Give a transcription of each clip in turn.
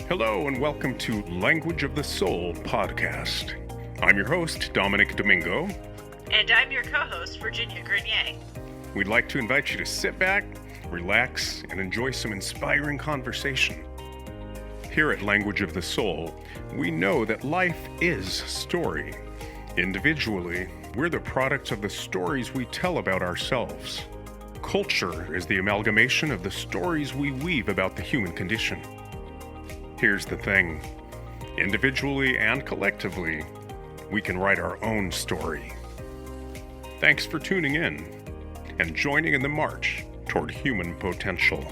Hello and welcome to Language of the Soul podcast. I'm your host, Dominick Domingo. And I'm your co-host, Virginia Grenier. We'd like to invite you to sit back, relax, and enjoy some inspiring conversation. Here at Language of the Soul, we know that life is story. Individually, we're the products of the stories we tell about ourselves. Culture is the amalgamation of the stories we weave about the human condition. Here's the thing. Individually and collectively, we can write our own story. Thanks for tuning in and joining in the march toward human potential.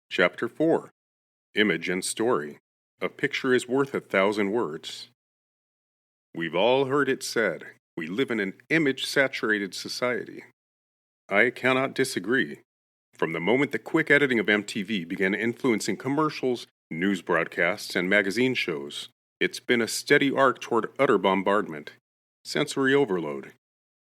Chapter 4. Image and Story. A picture is worth 1,000 words. We've all heard it said, we live in an image-saturated society. I cannot disagree. From the moment the quick editing of MTV began influencing commercials, news broadcasts, and magazine shows, it's been a steady arc toward utter bombardment, sensory overload.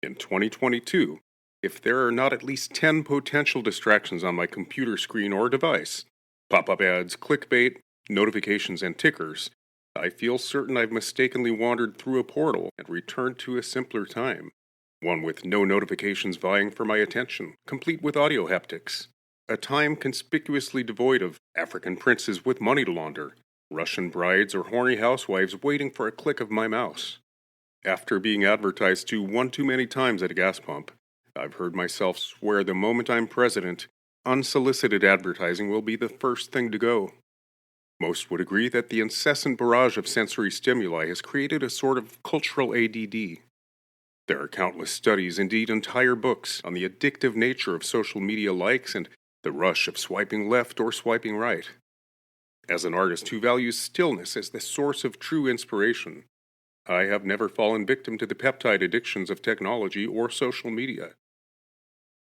In 2022, if there are not at least 10 potential distractions on my computer screen or device, pop-up ads, clickbait, notifications, and tickers, I feel certain I've mistakenly wandered through a portal and returned to a simpler time. One with no notifications vying for my attention, complete with audio haptics. A time conspicuously devoid of African princes with money to launder, Russian brides or horny housewives waiting for a click of my mouse. After being advertised to one too many times at a gas pump, I've heard myself swear the moment I'm president, unsolicited advertising will be the first thing to go. Most would agree that the incessant barrage of sensory stimuli has created a sort of cultural ADD. There are countless studies, indeed entire books, on the addictive nature of social media likes and the rush of swiping left or swiping right. As an artist who values stillness as the source of true inspiration, I have never fallen victim to the peptide addictions of technology or social media.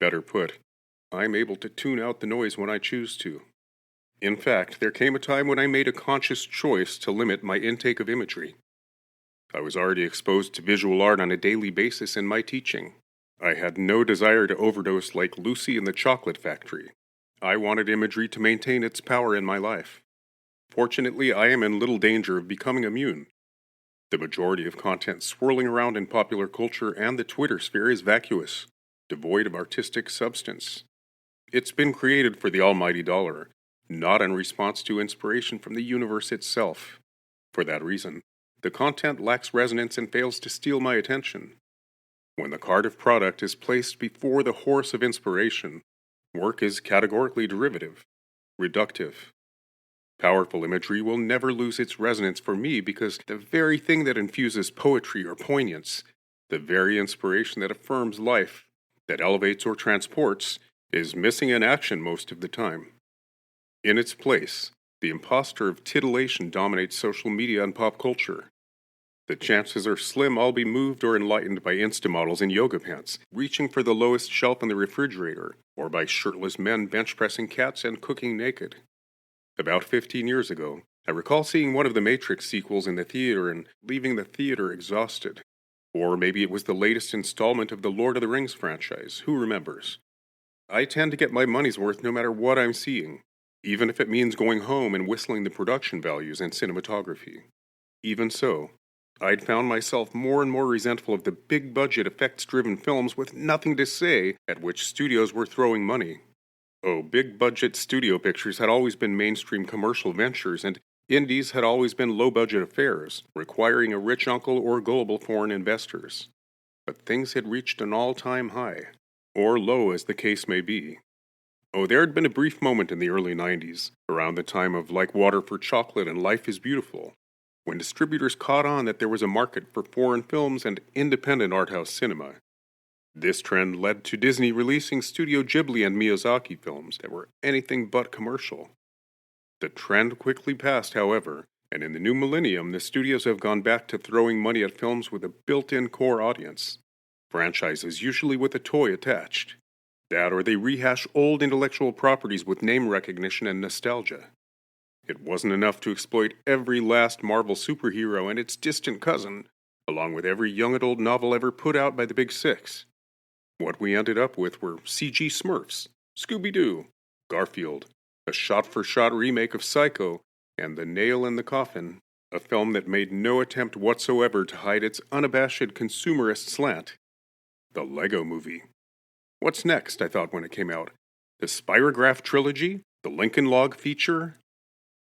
Better put, I'm able to tune out the noise when I choose to. In fact, there came a time when I made a conscious choice to limit my intake of imagery. I was already exposed to visual art on a daily basis in my teaching. I had no desire to overdose like Lucy in the Chocolate Factory. I wanted imagery to maintain its power in my life. Fortunately, I am in little danger of becoming immune. The majority of content swirling around in popular culture and the Twitter sphere is vacuous, devoid of artistic substance. It's been created for the almighty dollar, not in response to inspiration from the universe itself. For that reason, the content lacks resonance and fails to steal my attention. When the cart of product is placed before the horse of inspiration, work is categorically derivative, reductive. Powerful imagery will never lose its resonance for me because the very thing that infuses poetry or poignance, the very inspiration that affirms life, that elevates or transports, is missing in action most of the time. In its place, the impostor of titillation dominates social media and pop culture. The chances are slim I'll be moved or enlightened by Insta-models in yoga pants, reaching for the lowest shelf in the refrigerator, or by shirtless men bench-pressing cats and cooking naked. About 15 years ago, I recall seeing one of the Matrix sequels in the theater and leaving the theater exhausted. Or maybe it was the latest installment of the Lord of the Rings franchise, who remembers? I tend to get my money's worth no matter what I'm seeing, even if it means going home and whistling the production values and cinematography. Even so, I'd found myself more and more resentful of the big-budget, effects-driven films with nothing to say at which studios were throwing money. Oh, big-budget studio pictures had always been mainstream commercial ventures, and indies had always been low-budget affairs, requiring a rich uncle or gullible foreign investors. But things had reached an all-time high, or low as the case may be. Oh, there had been a brief moment in the early 90s, around the time of Like Water for Chocolate and Life is Beautiful, when distributors caught on that there was a market for foreign films and independent art house cinema. This trend led to Disney releasing Studio Ghibli and Miyazaki films that were anything but commercial. The trend quickly passed, however, and in the new millennium, the studios have gone back to throwing money at films with a built-in core audience. Franchises usually with a toy attached. That or they rehash old intellectual properties with name recognition and nostalgia. It wasn't enough to exploit every last Marvel superhero and its distant cousin, along with every young adult novel ever put out by the Big Six. What we ended up with were CG Smurfs, Scooby-Doo, Garfield, a shot-for-shot remake of Psycho, and The Nail in the Coffin, a film that made no attempt whatsoever to hide its unabashed consumerist slant. The Lego Movie. What's next, I thought when it came out? The Spirograph trilogy? The Lincoln Log feature?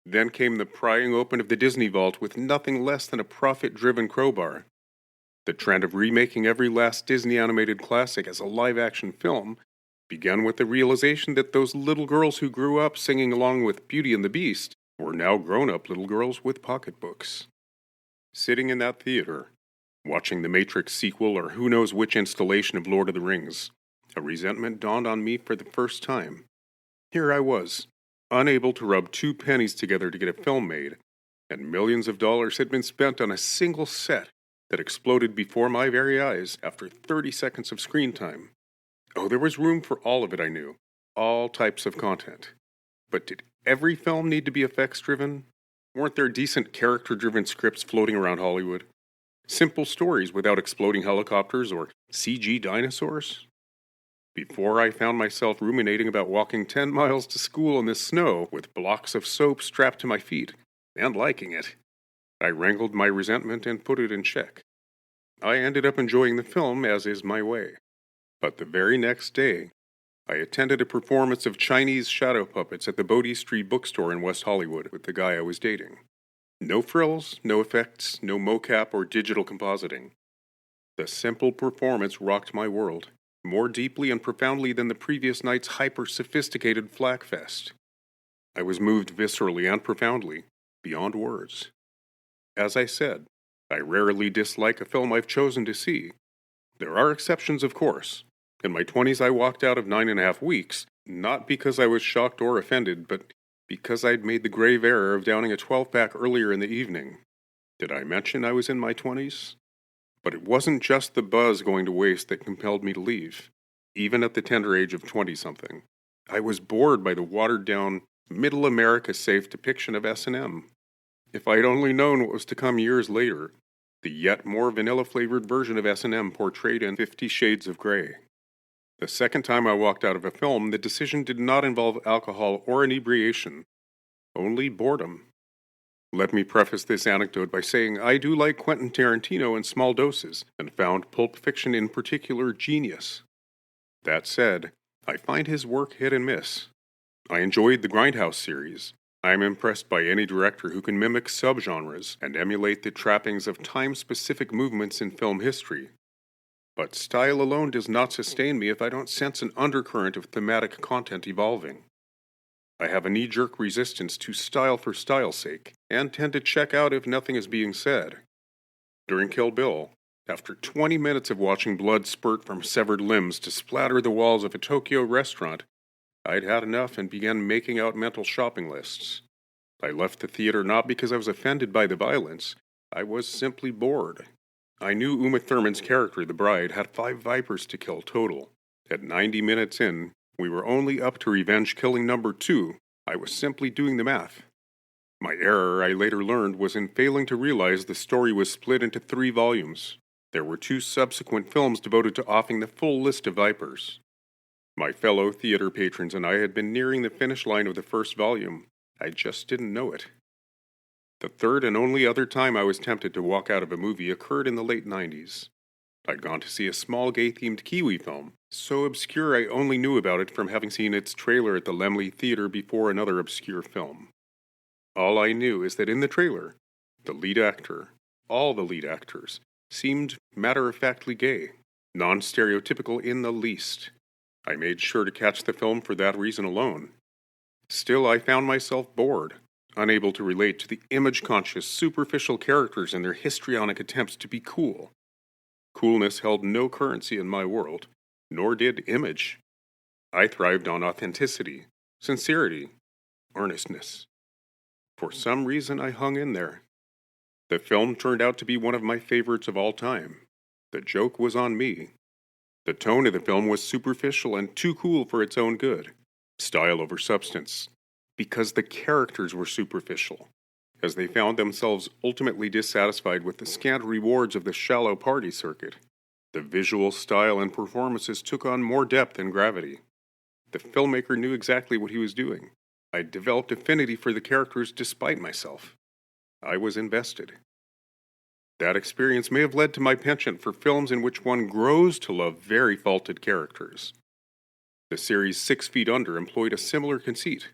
Then came the prying open of the Disney vault with nothing less than a profit-driven crowbar. The trend of remaking every last Disney animated classic as a live-action film began with the realization that those little girls who grew up singing along with Beauty and the Beast were now grown-up little girls with pocketbooks. Sitting in that theater, watching the Matrix sequel or who knows which installation of Lord of the Rings, a resentment dawned on me for the first time. Here I was, unable to rub 2 pennies together to get a film made, and millions of dollars had been spent on a single set that exploded before my very eyes after 30 seconds of screen time. Oh, there was room for all of it, I knew. All types of content. But did every film need to be effects-driven? Weren't there decent character-driven scripts floating around Hollywood? Simple stories without exploding helicopters or CG dinosaurs? Before I found myself ruminating about walking 10 miles to school in the snow with blocks of soap strapped to my feet, and liking it, I wrangled my resentment and put it in check. I ended up enjoying the film, as is my way. But the very next day, I attended a performance of Chinese shadow puppets at the Bodie Street bookstore in West Hollywood with the guy I was dating. No frills, no effects, no mocap or digital compositing. The simple performance rocked my world, more deeply and profoundly than the previous night's hyper-sophisticated flackfest. I was moved viscerally and profoundly, beyond words. As I said, I rarely dislike a film I've chosen to see. There are exceptions, of course. In my 20s, I walked out of 9.5 weeks, not because I was shocked or offended, but because I'd made the grave error of downing a 12-pack earlier in the evening. Did I mention I was in my 20s? But it wasn't just the buzz going to waste that compelled me to leave, even at the tender age of 20-something. I was bored by the watered-down, middle America-safe depiction of S&M. If I'd only known what was to come years later, the yet more vanilla-flavored version of S&M portrayed in 50 Shades of Grey. The second time I walked out of a film, the decision did not involve alcohol or inebriation, only boredom. Let me preface this anecdote by saying I do like Quentin Tarantino in small doses, and found Pulp Fiction in particular genius. That said, I find his work hit and miss. I enjoyed the Grindhouse series. I am impressed by any director who can mimic subgenres and emulate the trappings of time-specific movements in film history. But style alone does not sustain me if I don't sense an undercurrent of thematic content evolving. I have a knee-jerk resistance to style for style's sake, and tend to check out if nothing is being said. During Kill Bill, after 20 minutes of watching blood spurt from severed limbs to splatter the walls of a Tokyo restaurant, I'd had enough and began making out mental shopping lists. I left the theater not because I was offended by the violence, I was simply bored. I knew Uma Thurman's character, the bride, had 5 vipers to kill total. At 90 minutes in, we were only up to revenge killing number 2. I was simply doing the math. My error, I later learned, was in failing to realize the story was split into 3 volumes. There were 2 subsequent films devoted to offing the full list of vipers. My fellow theater patrons and I had been nearing the finish line of the first volume. I just didn't know it. The third and only other time I was tempted to walk out of a movie occurred in the late 90s. I'd gone to see a small gay-themed Kiwi film, so obscure I only knew about it from having seen its trailer at the Laemmle Theater before another obscure film. All I knew is that in the trailer, the lead actor, all the lead actors, seemed matter-of-factly gay, non-stereotypical in the least. I made sure to catch the film for that reason alone. Still, I found myself bored, unable to relate to the image-conscious, superficial characters and their histrionic attempts to be cool. Coolness held no currency in my world, nor did image. I thrived on authenticity, sincerity, earnestness. For some reason, I hung in there. The film turned out to be one of my favorites of all time. The joke was on me. The tone of the film was superficial and too cool for its own good. Style over substance. Because the characters were superficial, as they found themselves ultimately dissatisfied with the scant rewards of the shallow party circuit. The visual style and performances took on more depth and gravity. The filmmaker knew exactly what he was doing. I developed affinity for the characters despite myself. I was invested. That experience may have led to my penchant for films in which one grows to love very faulted characters. The series 6 Feet Under employed a similar conceit.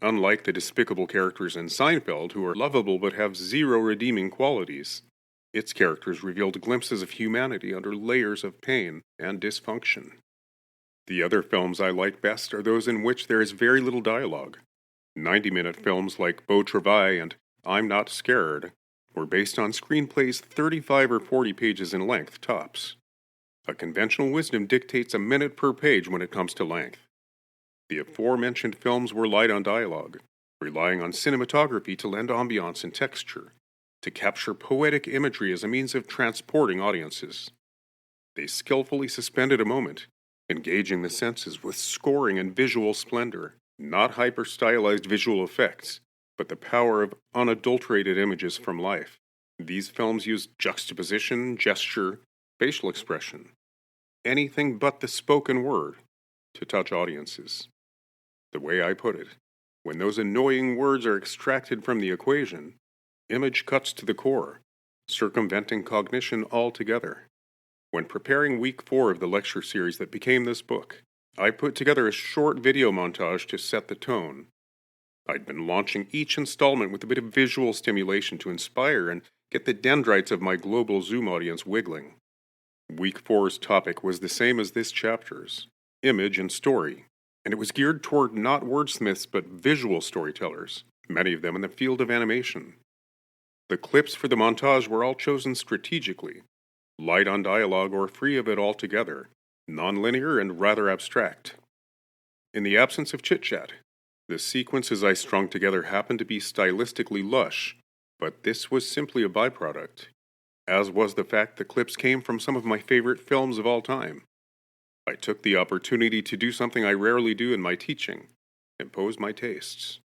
Unlike the despicable characters in Seinfeld, who are lovable but have zero redeeming qualities, its characters revealed glimpses of humanity under layers of pain and dysfunction. The other films I like best are those in which there is very little dialogue. 90-minute films like Beau Travail and I'm Not Scared were based on screenplays 35 or 40 pages in length, tops. A conventional wisdom dictates a minute per page when it comes to length. The aforementioned films were light on dialogue, relying on cinematography to lend ambiance and texture, to capture poetic imagery as a means of transporting audiences. They skillfully suspended a moment, engaging the senses with scoring and visual splendor, not hyper-stylized visual effects, but the power of unadulterated images from life. These films used juxtaposition, gesture, facial expression, anything but the spoken word, to touch audiences. The way I put it, when those annoying words are extracted from the equation, image cuts to the core, circumventing cognition altogether. When preparing week 4 of the lecture series that became this book, I put together a short video montage to set the tone. I'd been launching each installment with a bit of visual stimulation to inspire and get the dendrites of my global Zoom audience wiggling. Week 4's topic was the same as this chapter's, image and story, and it was geared toward not wordsmiths but visual storytellers, many of them in the field of animation. The clips for the montage were all chosen strategically, light on dialogue or free of it altogether, non-linear and rather abstract. In the absence of chit-chat, the sequences I strung together happened to be stylistically lush, but this was simply a byproduct, as was the fact the clips came from some of my favorite films of all time. I took the opportunity to do something I rarely do in my teaching, impose my tastes.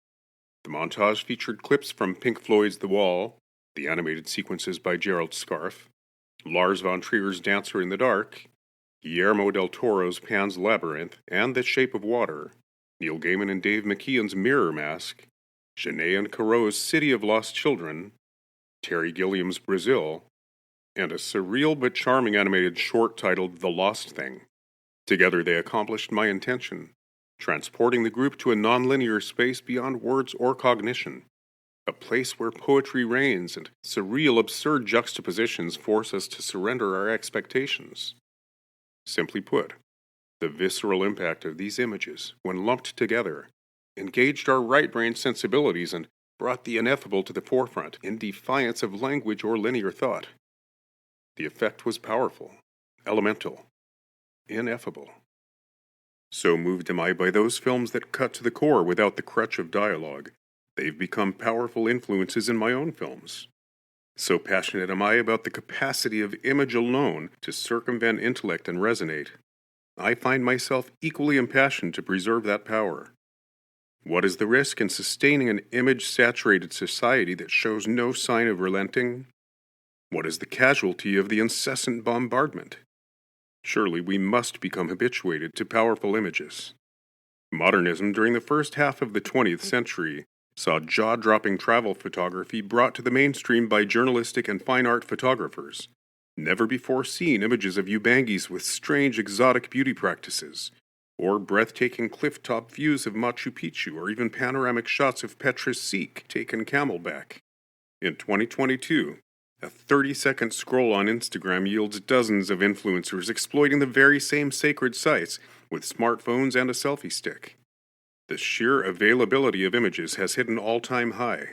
The montage featured clips from Pink Floyd's The Wall, the animated sequences by Gerald Scarfe, Lars von Trier's Dancer in the Dark, Guillermo del Toro's Pan's Labyrinth and The Shape of Water, Neil Gaiman and Dave McKeon's Mirror Mask, Janae and Caro's City of Lost Children, Terry Gilliam's Brazil, and a surreal but charming animated short titled The Lost Thing. Together they accomplished my intention, transporting the group to a nonlinear space beyond words or cognition, a place where poetry reigns and surreal absurd juxtapositions force us to surrender our expectations. Simply put, the visceral impact of these images, when lumped together, engaged our right-brain sensibilities and brought the ineffable to the forefront in defiance of language or linear thought. The effect was powerful, elemental, ineffable. So moved am I by those films that cut to the core without the crutch of dialogue, they've become powerful influences in my own films. So passionate am I about the capacity of image alone to circumvent intellect and resonate. I find myself equally impassioned to preserve that power. What is the risk in sustaining an image-saturated society that shows no sign of relenting? What is the casualty of the incessant bombardment? Surely we must become habituated to powerful images. Modernism during the first half of the 20th century saw jaw-dropping travel photography brought to the mainstream by journalistic and fine art photographers. Never-before-seen images of Ubangis with strange exotic beauty practices, or breathtaking cliff-top views of Machu Picchu, or even panoramic shots of Petra's Sikh taken camelback. In 2022, a 30-second scroll on Instagram yields dozens of influencers exploiting the very same sacred sites with smartphones and a selfie stick. The sheer availability of images has hit an all-time high.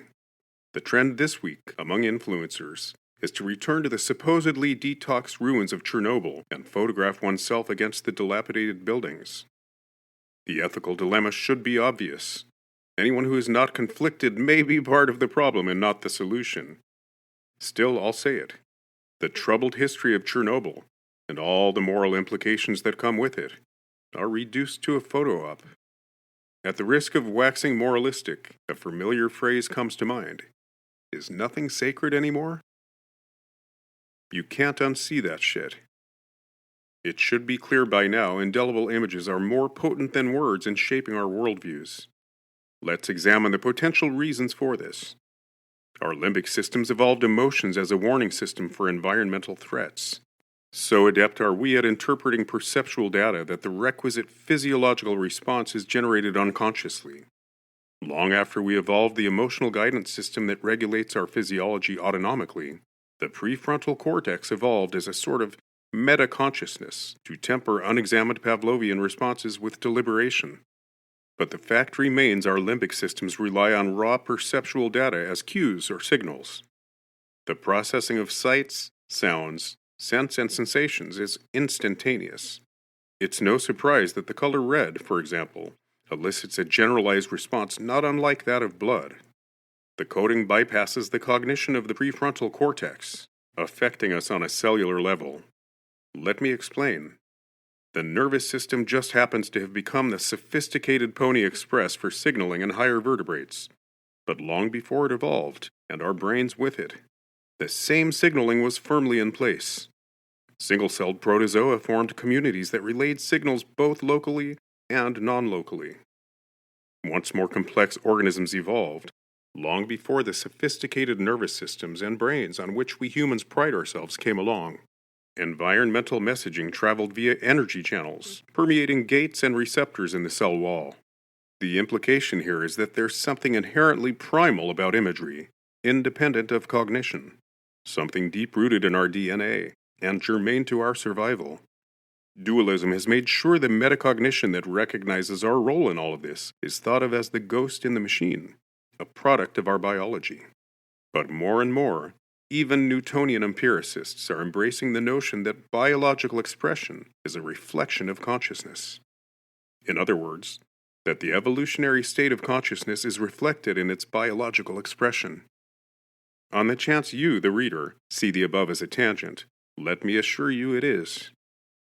The trend this week among influencers is to return to the supposedly detox ruins of Chernobyl and photograph oneself against the dilapidated buildings. The ethical dilemma should be obvious. Anyone who is not conflicted may be part of the problem and not the solution. Still, I'll say it. The troubled history of Chernobyl, and all the moral implications that come with it, are reduced to a photo op. At the risk of waxing moralistic, a familiar phrase comes to mind. Is nothing sacred anymore? You can't unsee that shit. It should be clear by now, indelible images are more potent than words in shaping our worldviews. Let's examine the potential reasons for this. Our limbic systems evolved emotions as a warning system for environmental threats. So adept are we at interpreting perceptual data that the requisite physiological response is generated unconsciously. Long after we evolved the emotional guidance system that regulates our physiology autonomically, the prefrontal cortex evolved as a sort of meta-consciousness to temper unexamined Pavlovian responses with deliberation. But the fact remains our limbic systems rely on raw perceptual data as cues or signals. The processing of sights, sounds, scents, and sensations is instantaneous. It's no surprise that the color red, for example, elicits a generalized response not unlike that of blood. The coating bypasses the cognition of the prefrontal cortex, affecting us on a cellular level. Let me explain. The nervous system just happens to have become the sophisticated Pony Express for signaling in higher vertebrates. But long before it evolved, and our brains with it, the same signaling was firmly in place. Single-celled protozoa formed communities that relayed signals both locally and non-locally. Once more complex organisms evolved, long before the sophisticated nervous systems and brains on which we humans pride ourselves came along. Environmental messaging traveled via energy channels, permeating gates and receptors in the cell wall. The implication here is that there's something inherently primal about imagery, independent of cognition, something deep-rooted in our DNA, and germane to our survival. Dualism has made sure the metacognition that recognizes our role in all of this is thought of as the ghost in the machine, a product of our biology. But more and more, even Newtonian empiricists are embracing the notion that biological expression is a reflection of consciousness. In other words, that the evolutionary state of consciousness is reflected in its biological expression. On the chance you, the reader, see the above as a tangent, let me assure you it is.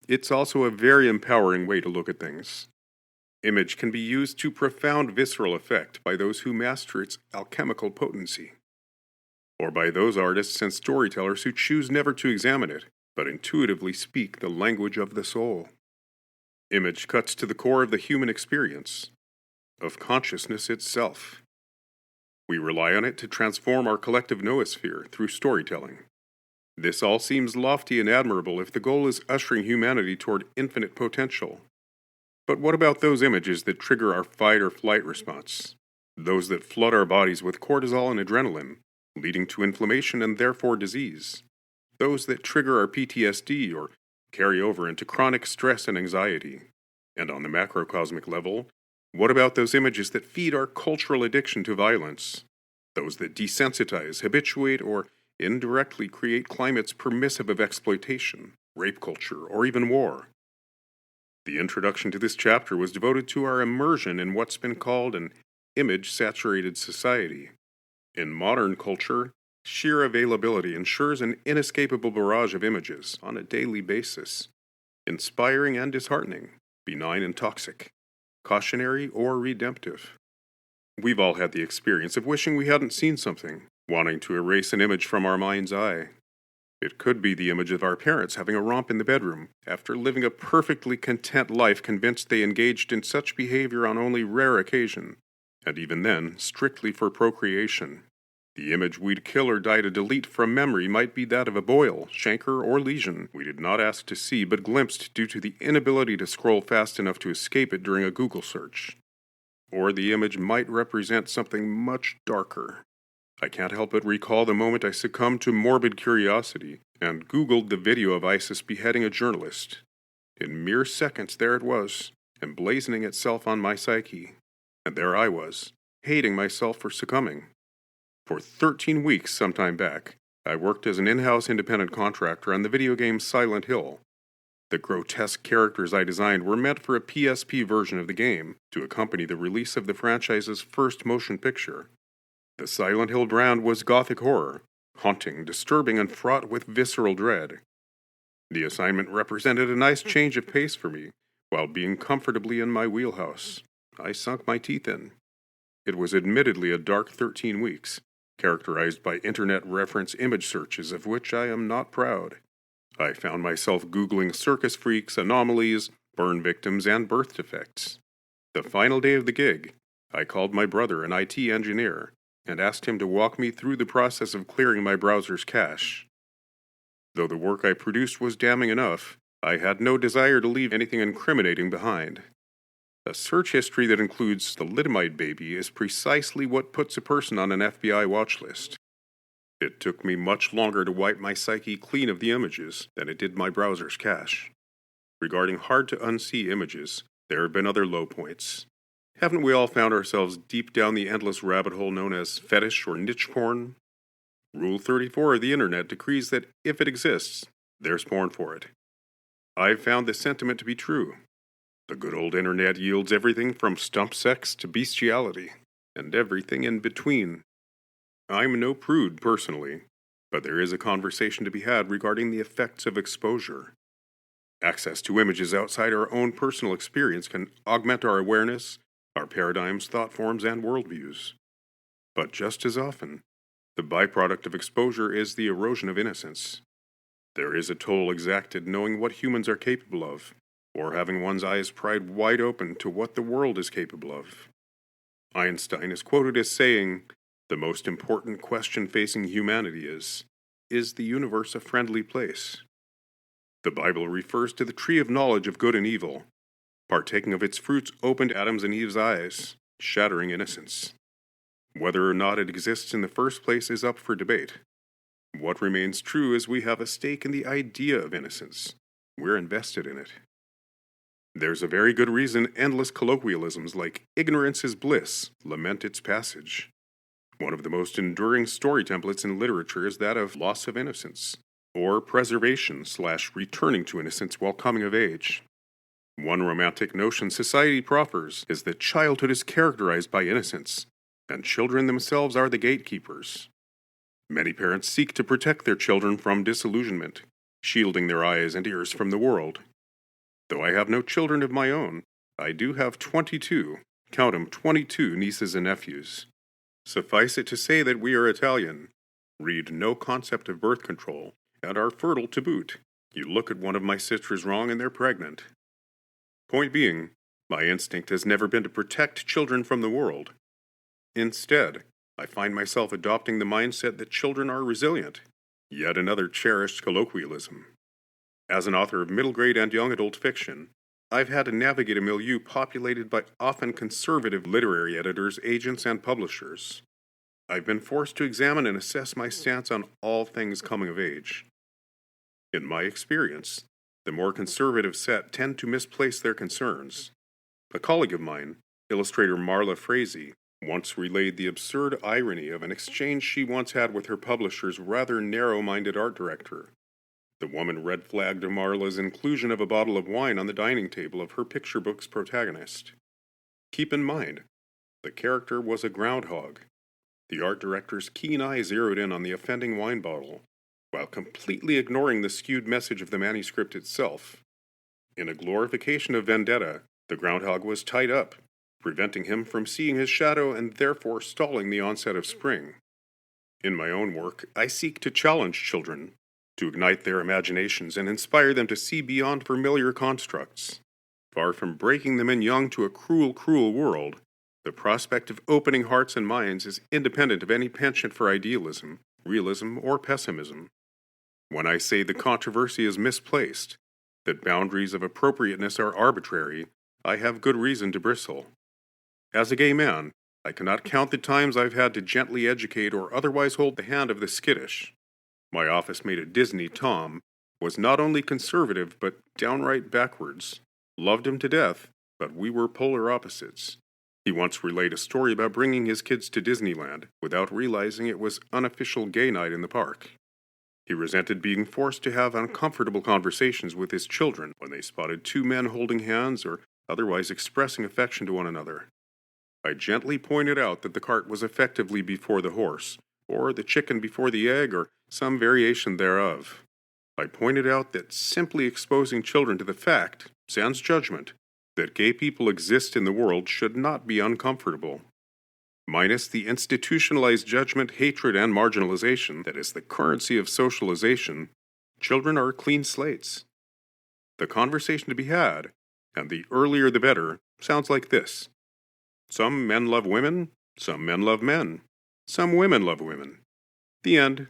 It's also a very empowering way to look at things. Image can be used to profound visceral effect by those who master its alchemical potency, or by those artists and storytellers who choose never to examine it, but intuitively speak the language of the soul. Image cuts to the core of the human experience, of consciousness itself. We rely on it to transform our collective noosphere through storytelling. This all seems lofty and admirable if the goal is ushering humanity toward infinite potential. But what about those images that trigger our fight or flight response? Those that flood our bodies with cortisol and adrenaline, leading to inflammation and therefore disease. Those that trigger our PTSD or carry over into chronic stress and anxiety. And on the macrocosmic level, what about those images that feed our cultural addiction to violence? Those that desensitize, habituate, or indirectly create climates permissive of exploitation, rape culture, or even war. The introduction to this chapter was devoted to our immersion in what's been called an image-saturated society. In modern culture, sheer availability ensures an inescapable barrage of images on a daily basis, inspiring and disheartening, benign and toxic, cautionary or redemptive. We've all had the experience of wishing we hadn't seen something, wanting to erase an image from our mind's eye. It could be the image of our parents having a romp in the bedroom after living a perfectly content life, convinced they engaged in such behavior on only rare occasion, and even then, strictly for procreation. The image we'd kill or die to delete from memory might be that of a boil, chancre, or lesion we did not ask to see but glimpsed due to the inability to scroll fast enough to escape it during a Google search. Or the image might represent something much darker. I can't help but recall the moment I succumbed to morbid curiosity and Googled the video of ISIS beheading a journalist. In mere seconds, there it was, emblazoning itself on my psyche. And there I was, hating myself for succumbing. For 13 weeks some time back, I worked as an in-house independent contractor on the video game Silent Hill. The grotesque characters I designed were meant for a PSP version of the game to accompany the release of the franchise's first motion picture. The Silent Hill brand was gothic horror, haunting, disturbing, and fraught with visceral dread. The assignment represented a nice change of pace for me, while being comfortably in my wheelhouse. I sunk my teeth in. It was admittedly a dark 13 weeks, characterized by internet reference image searches of which I am not proud. I found myself Googling circus freaks, anomalies, burn victims, and birth defects. The final day of the gig, I called my brother, an IT engineer, and asked him to walk me through the process of clearing my browser's cache. Though the work I produced was damning enough, I had no desire to leave anything incriminating behind. A search history that includes the thalidomide baby is precisely what puts a person on an FBI watch list. It took me much longer to wipe my psyche clean of the images than it did my browser's cache. Regarding hard-to-unsee images, there have been other low points. Haven't we all found ourselves deep down the endless rabbit hole known as fetish or niche porn? Rule 34 of the internet decrees that if it exists, there's porn for it. I've found this sentiment to be true. The good old internet yields everything from stump sex to bestiality, and everything in between. I'm no prude, personally, but there is a conversation to be had regarding the effects of exposure. Access to images outside our own personal experience can augment our awareness, our paradigms, thought forms, and worldviews. But just as often, the byproduct of exposure is the erosion of innocence. There is a toll exacted knowing what humans are capable of, or having one's eyes pried wide open to what the world is capable of. Einstein is quoted as saying, "The most important question facing humanity is the universe a friendly place?" The Bible refers to the tree of knowledge of good and evil. Partaking of its fruits opened Adam's and Eve's eyes, shattering innocence. Whether or not it exists in the first place is up for debate. What remains true is we have a stake in the idea of innocence. We're invested in it. There's a very good reason endless colloquialisms like "ignorance is bliss" lament its passage. One of the most enduring story templates in literature is that of loss of innocence, or preservation/returning to innocence while coming of age. One romantic notion society proffers is that childhood is characterized by innocence, and children themselves are the gatekeepers. Many parents seek to protect their children from disillusionment, shielding their eyes and ears from the world. Though I have no children of my own, I do have 22, count 'em, 22 nieces and nephews. Suffice it to say that we are Italian, read no concept of birth control, and are fertile to boot. You look at one of my sisters wrong and they're pregnant. Point being, my instinct has never been to protect children from the world. Instead, I find myself adopting the mindset that children are resilient, yet another cherished colloquialism. As an author of middle grade and young adult fiction, I've had to navigate a milieu populated by often conservative literary editors, agents, and publishers. I've been forced to examine and assess my stance on all things coming of age. In my experience, the more conservative set tend to misplace their concerns. A colleague of mine, illustrator Marla Frazee, once relayed the absurd irony of an exchange she once had with her publisher's rather narrow-minded art director. The woman red-flagged Marla's inclusion of a bottle of wine on the dining table of her picture book's protagonist. Keep in mind, the character was a groundhog. The art director's keen eye zeroed in on the offending wine bottle, while completely ignoring the skewed message of the manuscript itself. In a glorification of vendetta, the groundhog was tied up, preventing him from seeing his shadow and therefore stalling the onset of spring. In my own work, I seek to challenge children, to ignite their imaginations and inspire them to see beyond familiar constructs. Far from breaking them in young to a cruel, cruel world, the prospect of opening hearts and minds is independent of any penchant for idealism, realism, or pessimism. When I say the controversy is misplaced, that boundaries of appropriateness are arbitrary, I have good reason to bristle. As a gay man, I cannot count the times I've had to gently educate or otherwise hold the hand of the skittish. My office mate at Disney, Tom, was not only conservative but downright backwards. Loved him to death, but we were polar opposites. He once relayed a story about bringing his kids to Disneyland without realizing it was unofficial gay night in the park. He resented being forced to have uncomfortable conversations with his children when they spotted two men holding hands or otherwise expressing affection to one another. I gently pointed out that the cart was effectively before the horse, or the chicken before the egg, or some variation thereof. I pointed out that simply exposing children to the fact, sans judgment, that gay people exist in the world should not be uncomfortable. Minus the institutionalized judgment, hatred, and marginalization that is the currency of socialization, children are clean slates. The conversation to be had, and the earlier the better, sounds like this. Some men love women, some men love men, some women love women. The end.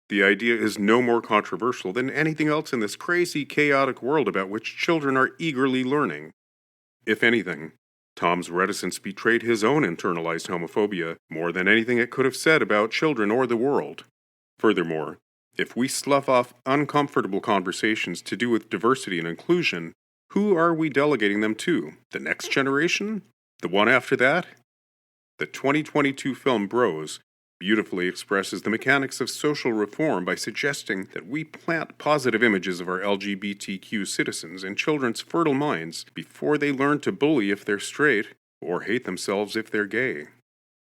The idea is no more controversial than anything else in this crazy, chaotic world about which children are eagerly learning. If anything, Tom's reticence betrayed his own internalized homophobia more than anything it could have said about children or the world. Furthermore, if we slough off uncomfortable conversations to do with diversity and inclusion, who are we delegating them to? The next generation? The one after that? The 2022 film Bros beautifully expresses the mechanics of social reform by suggesting that we plant positive images of our LGBTQ citizens in children's fertile minds before they learn to bully if they're straight or hate themselves if they're gay.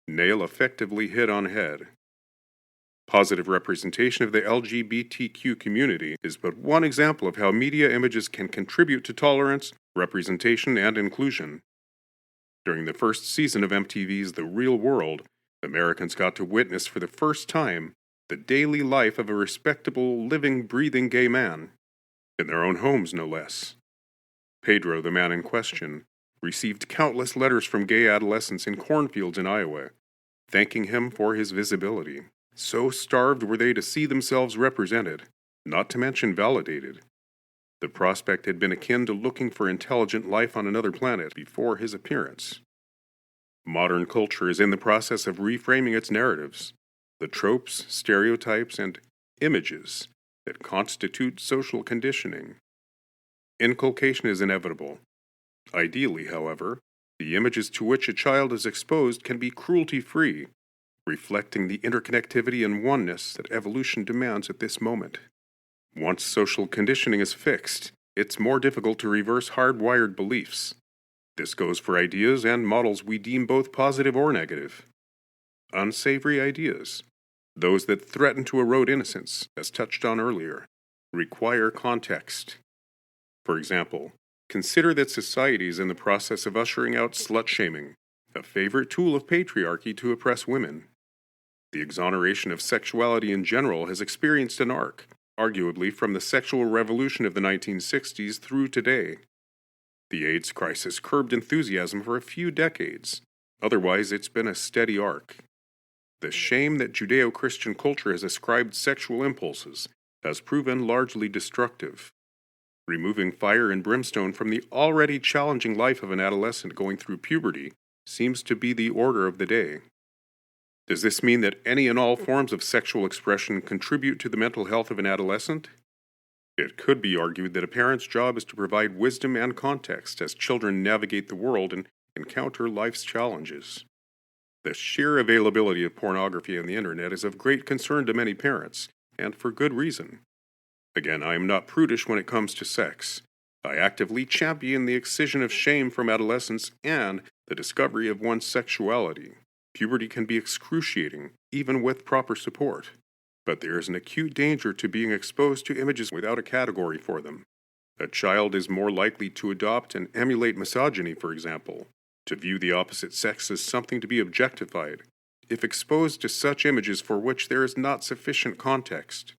Nail effectively hit on head. Positive representation of the LGBTQ community is but one example of how media images can contribute to tolerance, representation, and inclusion. During the first season of MTV's The Real World, Americans got to witness for the first time the daily life of a respectable, living, breathing gay man, in their own homes no less. Pedro, the man in question, received countless letters from gay adolescents in cornfields in Iowa, thanking him for his visibility. So starved were they to see themselves represented, not to mention validated. The prospect had been akin to looking for intelligent life on another planet before his appearance. Modern culture is in the process of reframing its narratives, the tropes, stereotypes, and images that constitute social conditioning. Inculcation is inevitable. Ideally, however, the images to which a child is exposed can be cruelty-free, reflecting the interconnectivity and oneness that evolution demands at this moment. Once social conditioning is fixed, it's more difficult to reverse hardwired beliefs. This goes for ideas and models we deem both positive or negative. Unsavory ideas, those that threaten to erode innocence, as touched on earlier, require context. For example, consider that society is in the process of ushering out slut-shaming, a favorite tool of patriarchy to oppress women. The exoneration of sexuality in general has experienced an arc, arguably from the sexual revolution of the 1960s through today. The AIDS crisis curbed enthusiasm for a few decades. Otherwise, it's been a steady arc. The shame that Judeo-Christian culture has ascribed sexual impulses has proven largely destructive. Removing fire and brimstone from the already challenging life of an adolescent going through puberty seems to be the order of the day. Does this mean that any and all forms of sexual expression contribute to the mental health of an adolescent? It could be argued that a parent's job is to provide wisdom and context as children navigate the world and encounter life's challenges. The sheer availability of pornography on the internet is of great concern to many parents, and for good reason. Again, I am not prudish when it comes to sex. I actively champion the excision of shame from adolescence and the discovery of one's sexuality. Puberty can be excruciating, even with proper support. But there is an acute danger to being exposed to images without a category for them. A child is more likely to adopt and emulate misogyny, for example, to view the opposite sex as something to be objectified, if exposed to such images for which there is not sufficient context.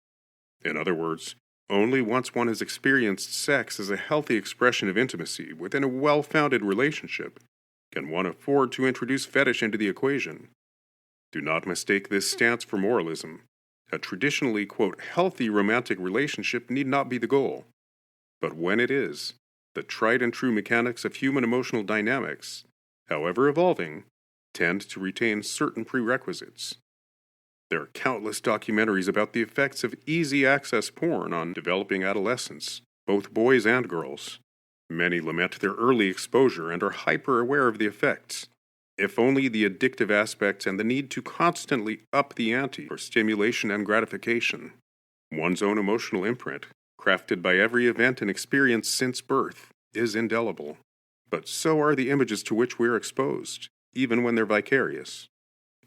In other words, only once one has experienced sex as a healthy expression of intimacy within a well-founded relationship can one afford to introduce fetish into the equation. Do not mistake this stance for moralism. A traditionally, quote, healthy romantic relationship need not be the goal. But when it is, the tried and true mechanics of human emotional dynamics, however evolving, tend to retain certain prerequisites. There are countless documentaries about the effects of easy-access porn on developing adolescents, both boys and girls. Many lament their early exposure and are hyper-aware of the effects. If only the addictive aspects and the need to constantly up the ante for stimulation and gratification. One's own emotional imprint, crafted by every event and experience since birth, is indelible. But so are the images to which we are exposed, even when they're vicarious.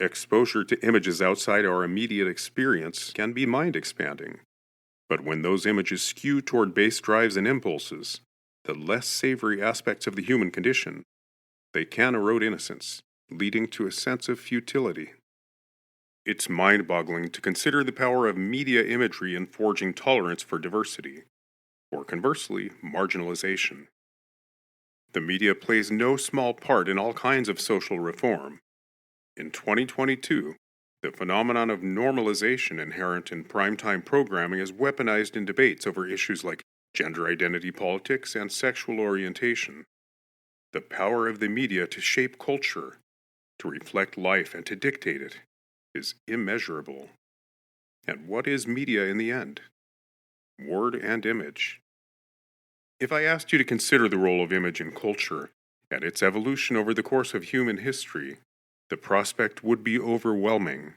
Exposure to images outside our immediate experience can be mind-expanding. But when those images skew toward base drives and impulses, the less savory aspects of the human condition, they can erode innocence, leading to a sense of futility. It's mind-boggling to consider the power of media imagery in forging tolerance for diversity, or conversely, marginalization. The media plays no small part in all kinds of social reform. In 2022, the phenomenon of normalization inherent in primetime programming is weaponized in debates over issues like gender identity politics and sexual orientation. The power of the media to shape culture, to reflect life and to dictate it, is immeasurable. And what is media in the end? Word and image. If I asked you to consider the role of image in culture and its evolution over the course of human history, the prospect would be overwhelming.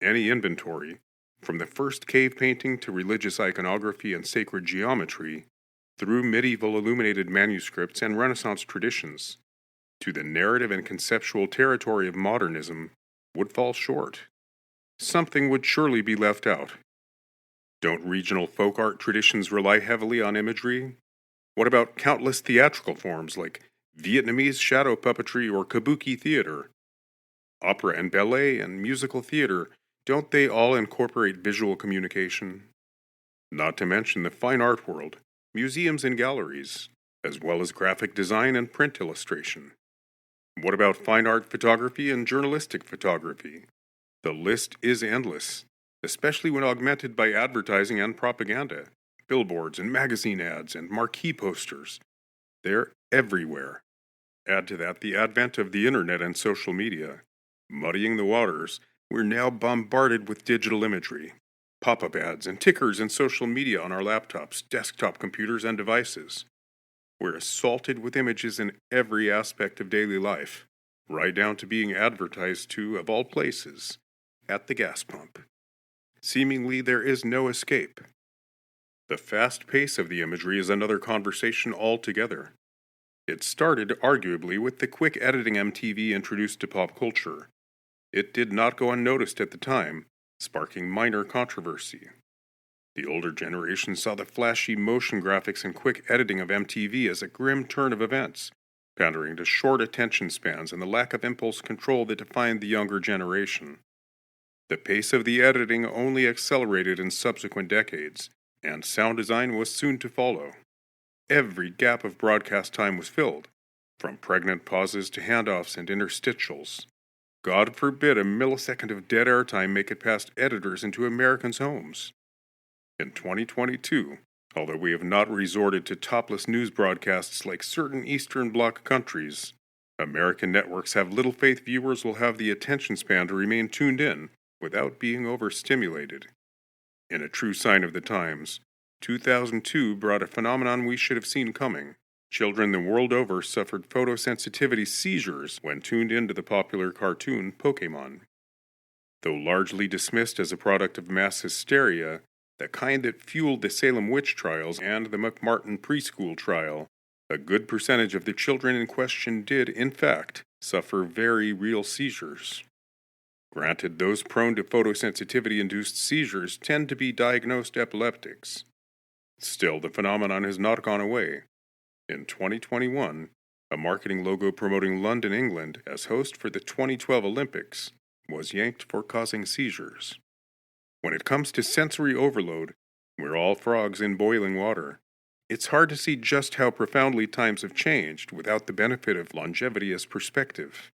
Any inventory, from the first cave painting to religious iconography and sacred geometry, through medieval illuminated manuscripts and Renaissance traditions, to the narrative and conceptual territory of modernism, would fall short. Something would surely be left out. Don't regional folk art traditions rely heavily on imagery? What about countless theatrical forms like Vietnamese shadow puppetry or kabuki theater? Opera and ballet and musical theater, don't they all incorporate visual communication? Not to mention the fine art world, museums and galleries, as well as graphic design and print illustration. What about fine art photography and journalistic photography? The list is endless, especially when augmented by advertising and propaganda, billboards and magazine ads and marquee posters. They're everywhere. Add to that the advent of the internet and social media. Muddying the waters, we're now bombarded with digital imagery, pop-up ads and tickers and social media on our laptops, desktop computers, and devices. We're assaulted with images in every aspect of daily life, right down to being advertised to, of all places, at the gas pump. Seemingly, there is no escape. The fast pace of the imagery is another conversation altogether. It started, arguably, with the quick editing MTV introduced to pop culture. It did not go unnoticed at the time, sparking minor controversy. The older generation saw the flashy motion graphics and quick editing of MTV as a grim turn of events, pandering to short attention spans and the lack of impulse control that defined the younger generation. The pace of the editing only accelerated in subsequent decades, and sound design was soon to follow. Every gap of broadcast time was filled, from pregnant pauses to handoffs and interstitials. God forbid a millisecond of dead airtime make it past editors into Americans' homes. In 2022, although we have not resorted to topless news broadcasts like certain Eastern Bloc countries, American networks have little faith viewers will have the attention span to remain tuned in without being overstimulated. In a true sign of the times, 2002 brought a phenomenon we should have seen coming. Children the world over suffered photosensitivity seizures when tuned into the popular cartoon Pokémon. Though largely dismissed as a product of mass hysteria, the kind that fueled the Salem witch trials and the McMartin preschool trial, a good percentage of the children in question did, in fact, suffer very real seizures. Granted, those prone to photosensitivity-induced seizures tend to be diagnosed epileptics. Still, the phenomenon has not gone away. In 2021, a marketing logo promoting London, England, as host for the 2012 Olympics, was yanked for causing seizures. When it comes to sensory overload, we're all frogs in boiling water. It's hard to see just how profoundly times have changed without the benefit of longevity as perspective.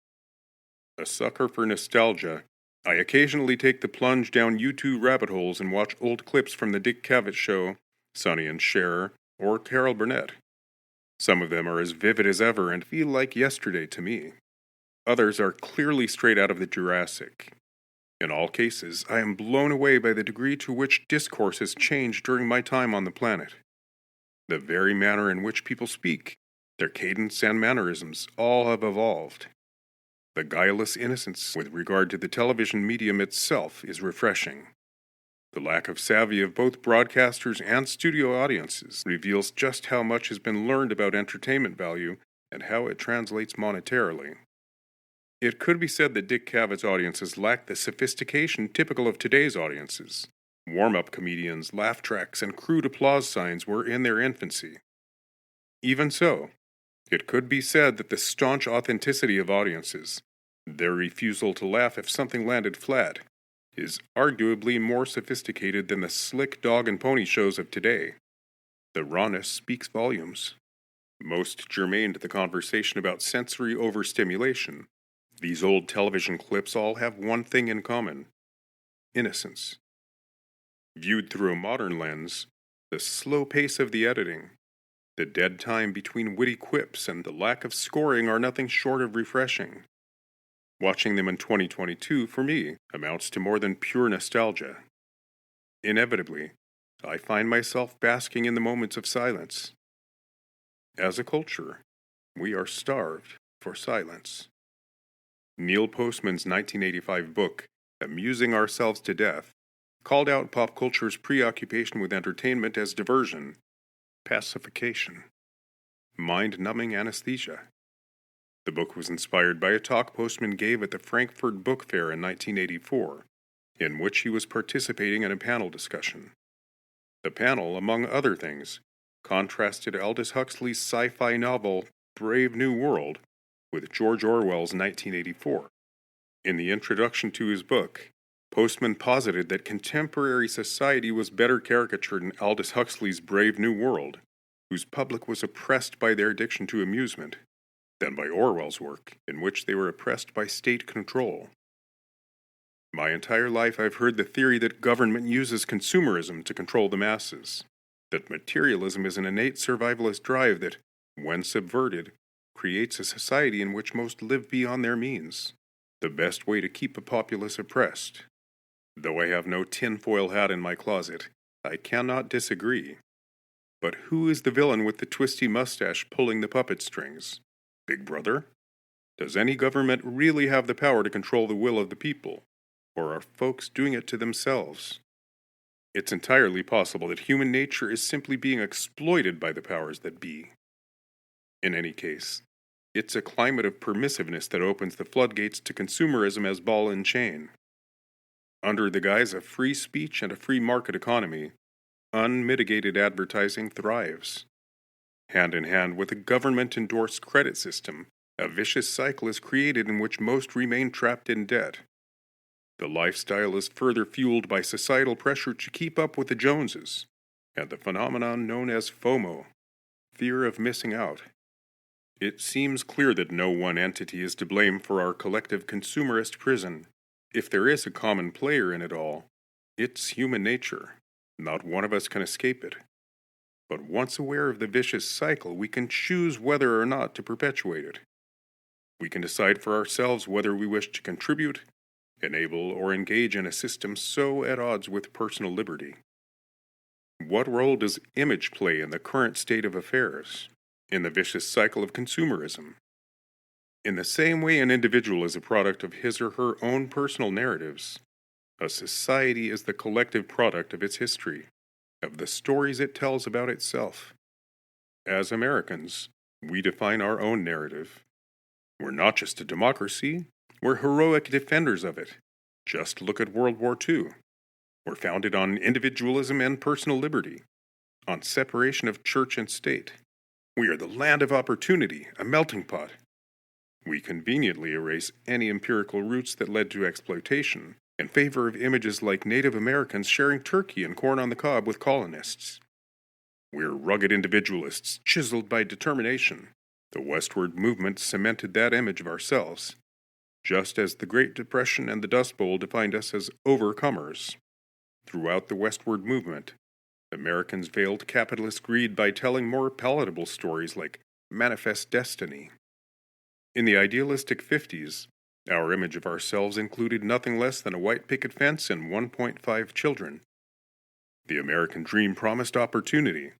A sucker for nostalgia, I occasionally take the plunge down YouTube rabbit holes and watch old clips from The Dick Cavett Show, Sonny and Cher, or Carol Burnett. Some of them are as vivid as ever and feel like yesterday to me. Others are clearly straight out of the Jurassic. In all cases, I am blown away by the degree to which discourse has changed during my time on the planet. The very manner in which people speak, their cadence and mannerisms, all have evolved. The guileless innocence with regard to the television medium itself is refreshing. The lack of savvy of both broadcasters and studio audiences reveals just how much has been learned about entertainment value and how it translates monetarily. It could be said that Dick Cavett's audiences lack the sophistication typical of today's audiences. Warm-up comedians, laugh tracks, and crude applause signs were in their infancy. Even so, it could be said that the staunch authenticity of audiences, their refusal to laugh if something landed flat, is arguably more sophisticated than the slick dog and pony shows of today. The rawness speaks volumes. Most germane to the conversation about sensory overstimulation, these old television clips all have one thing in common: innocence. Viewed through a modern lens, the slow pace of the editing, the dead time between witty quips, and the lack of scoring are nothing short of refreshing. Watching them in 2022, for me, amounts to more than pure nostalgia. Inevitably, I find myself basking in the moments of silence. As a culture, we are starved for silence. Neil Postman's 1985 book, Amusing Ourselves to Death, called out pop culture's preoccupation with entertainment as diversion, pacification, mind-numbing anesthesia. The book was inspired by a talk Postman gave at the Frankfurt Book Fair in 1984, in which he was participating in a panel discussion. The panel, among other things, contrasted Aldous Huxley's sci-fi novel Brave New World with George Orwell's 1984. In the introduction to his book, Postman posited that contemporary society was better caricatured in Aldous Huxley's Brave New World, whose public was oppressed by their addiction to amusement, than by Orwell's work, in which they were oppressed by state control. My entire life I've heard the theory that government uses consumerism to control the masses, that materialism is an innate survivalist drive that, when subverted, creates a society in which most live beyond their means, the best way to keep a populace oppressed. Though I have no tinfoil hat in my closet, I cannot disagree. But who is the villain with the twisty mustache pulling the puppet strings? Big Brother? Does any government really have the power to control the will of the people? Or are folks doing it to themselves? It's entirely possible that human nature is simply being exploited by the powers that be. In any case, it's a climate of permissiveness that opens the floodgates to consumerism as ball and chain. Under the guise of free speech and a free market economy, unmitigated advertising thrives. Hand in hand with a government-endorsed credit system, a vicious cycle is created in which most remain trapped in debt. The lifestyle is further fueled by societal pressure to keep up with the Joneses, and the phenomenon known as FOMO, fear of missing out. It seems clear that no one entity is to blame for our collective consumerist prison. If there is a common player in it all, it's human nature. Not one of us can escape it. But once aware of the vicious cycle, we can choose whether or not to perpetuate it. We can decide for ourselves whether we wish to contribute, enable, or engage in a system so at odds with personal liberty. What role does image play in the current state of affairs, in the vicious cycle of consumerism? In the same way an individual is a product of his or her own personal narratives, a society is the collective product of its history, of the stories it tells about itself. As Americans, we define our own narrative. We're not just a democracy, we're heroic defenders of it. Just look at World War II. We're founded on individualism and personal liberty, on separation of church and state. We are the land of opportunity, a melting pot. We conveniently erase any empirical roots that led to exploitation in favor of images like Native Americans sharing turkey and corn on the cob with colonists. We're rugged individualists, chiseled by determination. The westward movement cemented that image of ourselves, just as the Great Depression and the Dust Bowl defined us as overcomers. Throughout the westward movement, Americans veiled capitalist greed by telling more palatable stories like Manifest Destiny. In the idealistic 50s, our image of ourselves included nothing less than a white picket fence and 1.5 children. The American dream promised opportunity,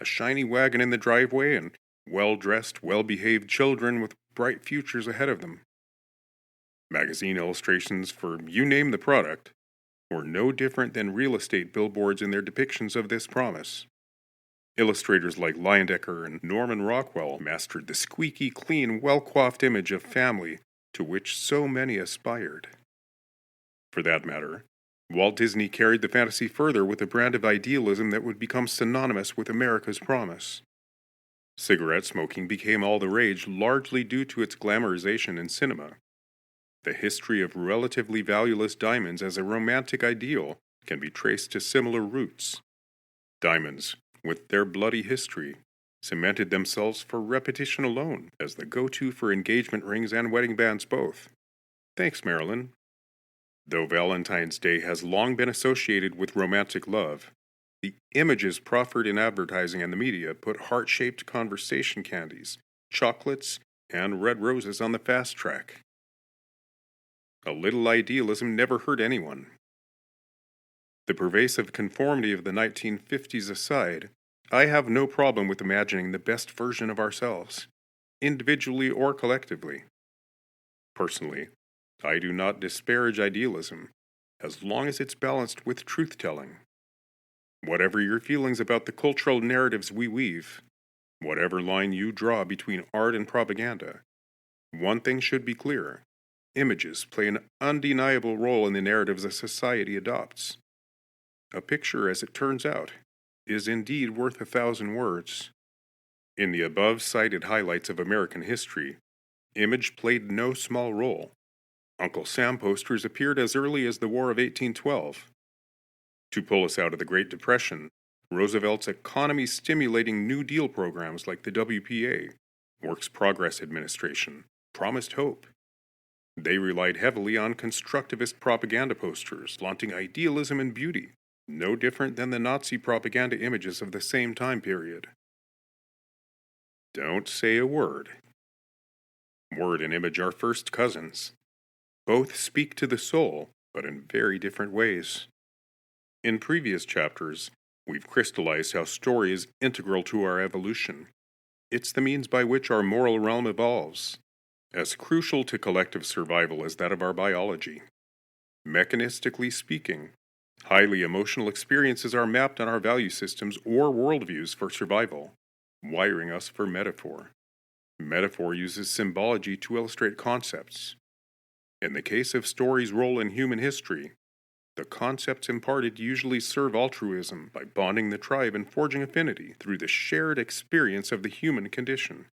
a shiny wagon in the driveway and well-dressed, well-behaved children with bright futures ahead of them. Magazine illustrations for you name the product were no different than real estate billboards in their depictions of this promise. Illustrators like Leyendecker and Norman Rockwell mastered the squeaky clean, well-coiffed image of family to which so many aspired. For that matter, Walt Disney carried the fantasy further with a brand of idealism that would become synonymous with America's promise. Cigarette smoking became all the rage largely due to its glamorization in cinema. The history of relatively valueless diamonds as a romantic ideal can be traced to similar roots. Diamonds, with their bloody history, cemented themselves for repetition alone as the go-to for engagement rings and wedding bands both. Thanks, Marilyn. Though Valentine's Day has long been associated with romantic love, the images proffered in advertising and the media put heart-shaped conversation candies, chocolates, and red roses on the fast track. A little idealism never hurt anyone. The pervasive conformity of the 1950s aside, I have no problem with imagining the best version of ourselves, individually or collectively. Personally, I do not disparage idealism, as long as it's balanced with truth-telling. Whatever your feelings about the cultural narratives we weave, whatever line you draw between art and propaganda, one thing should be clear. Images play an undeniable role in the narratives a society adopts. A picture, as it turns out, is indeed worth 1,000 words. In the above-cited highlights of American history, image played no small role. Uncle Sam posters appeared as early as the War of 1812. To pull us out of the Great Depression, Roosevelt's economy-stimulating New Deal programs like the WPA, Works Progress Administration, promised hope. They relied heavily on constructivist propaganda posters, flaunting idealism and beauty, no different than the Nazi propaganda images of the same time period. Don't say a word. Word and image are first cousins. Both speak to the soul, but in very different ways. In previous chapters, we've crystallized how story is integral to our evolution. It's the means by which our moral realm evolves, as crucial to collective survival as that of our biology. Mechanistically speaking, highly emotional experiences are mapped on our value systems or worldviews for survival, wiring us for metaphor. Metaphor uses symbology to illustrate concepts. In the case of story's role in human history, the concepts imparted usually serve altruism by bonding the tribe and forging affinity through the shared experience of the human condition.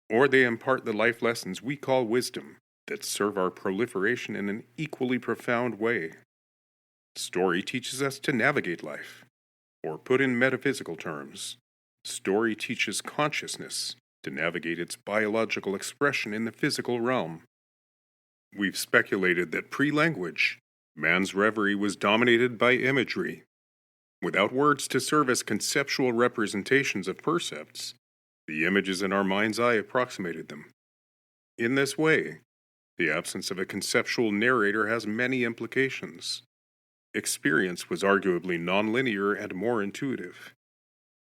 Or they impart the life lessons we call wisdom that serve our proliferation in an equally profound way. Story teaches us to navigate life. Or put in metaphysical terms, story teaches consciousness to navigate its biological expression in the physical realm. We've speculated that pre-language, man's reverie was dominated by imagery. Without words to serve as conceptual representations of percepts, the images in our mind's eye approximated them. In this way, the absence of a conceptual narrator has many implications. Experience was arguably nonlinear and more intuitive.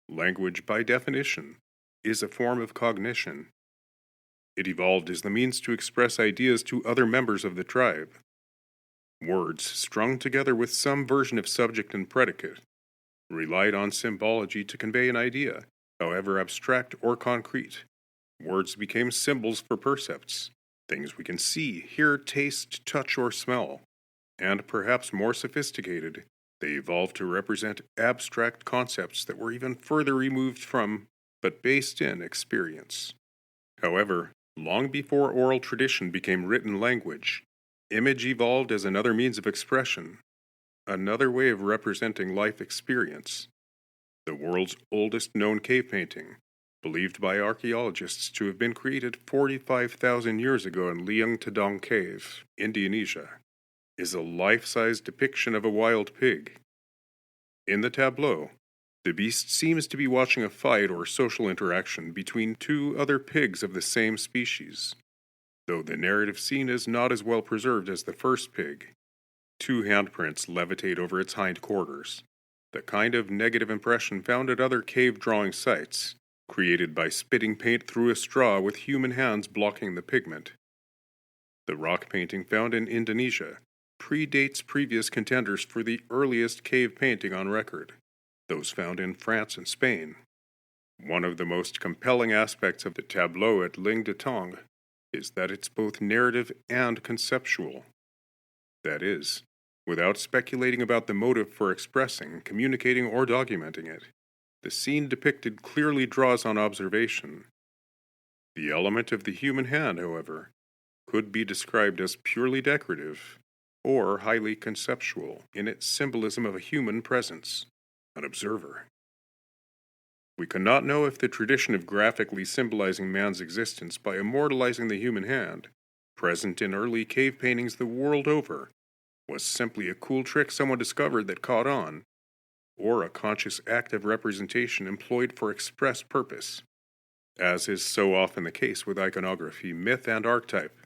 Language, by definition, is a form of cognition. It evolved as the means to express ideas to other members of the tribe. Words, strung together with some version of subject and predicate, relied on symbology to convey an idea, however abstract or concrete. Words became symbols for percepts, things we can see, hear, taste, touch, or smell. And perhaps more sophisticated, they evolved to represent abstract concepts that were even further removed from, but based in, experience. However, long before oral tradition became written language, image evolved as another means of expression, another way of representing life experience. The world's oldest known cave painting, believed by archaeologists to have been created 45,000 years ago in Liang Tadong Cave, Indonesia, is a life-size depiction of a wild pig. In the tableau, the beast seems to be watching a fight or social interaction between two other pigs of the same species, though the narrative scene is not as well preserved as the first pig. Two handprints levitate over its hindquarters, the kind of negative impression found at other cave drawing sites, created by spitting paint through a straw with human hands blocking the pigment. The rock painting found in Indonesia predates previous contenders for the earliest cave painting on record, those found in France and Spain. One of the most compelling aspects of the tableau at Ling de Tong is that it's both narrative and conceptual. That is, without speculating about the motive for expressing, communicating, or documenting it, the scene depicted clearly draws on observation. The element of the human hand, however, could be described as purely decorative, or highly conceptual in its symbolism of a human presence, an observer. We cannot know if the tradition of graphically symbolizing man's existence by immortalizing the human hand, present in early cave paintings the world over, was simply a cool trick someone discovered that caught on, or a conscious act of representation employed for express purpose. As is so often the case with iconography, myth, and archetype,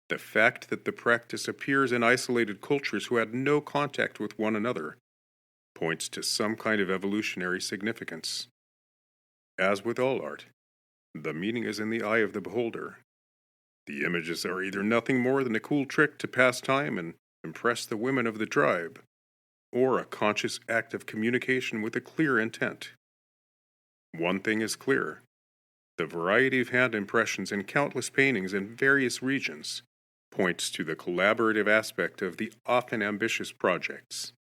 the fact that the practice appears in isolated cultures who had no contact with one another points to some kind of evolutionary significance. As with all art, the meaning is in the eye of the beholder. The images are either nothing more than a cool trick to pass time and impress the women of the tribe, or a conscious act of communication with a clear intent. One thing is clear: the variety of hand impressions in countless paintings in various regions points to the collaborative aspect of the often ambitious projects.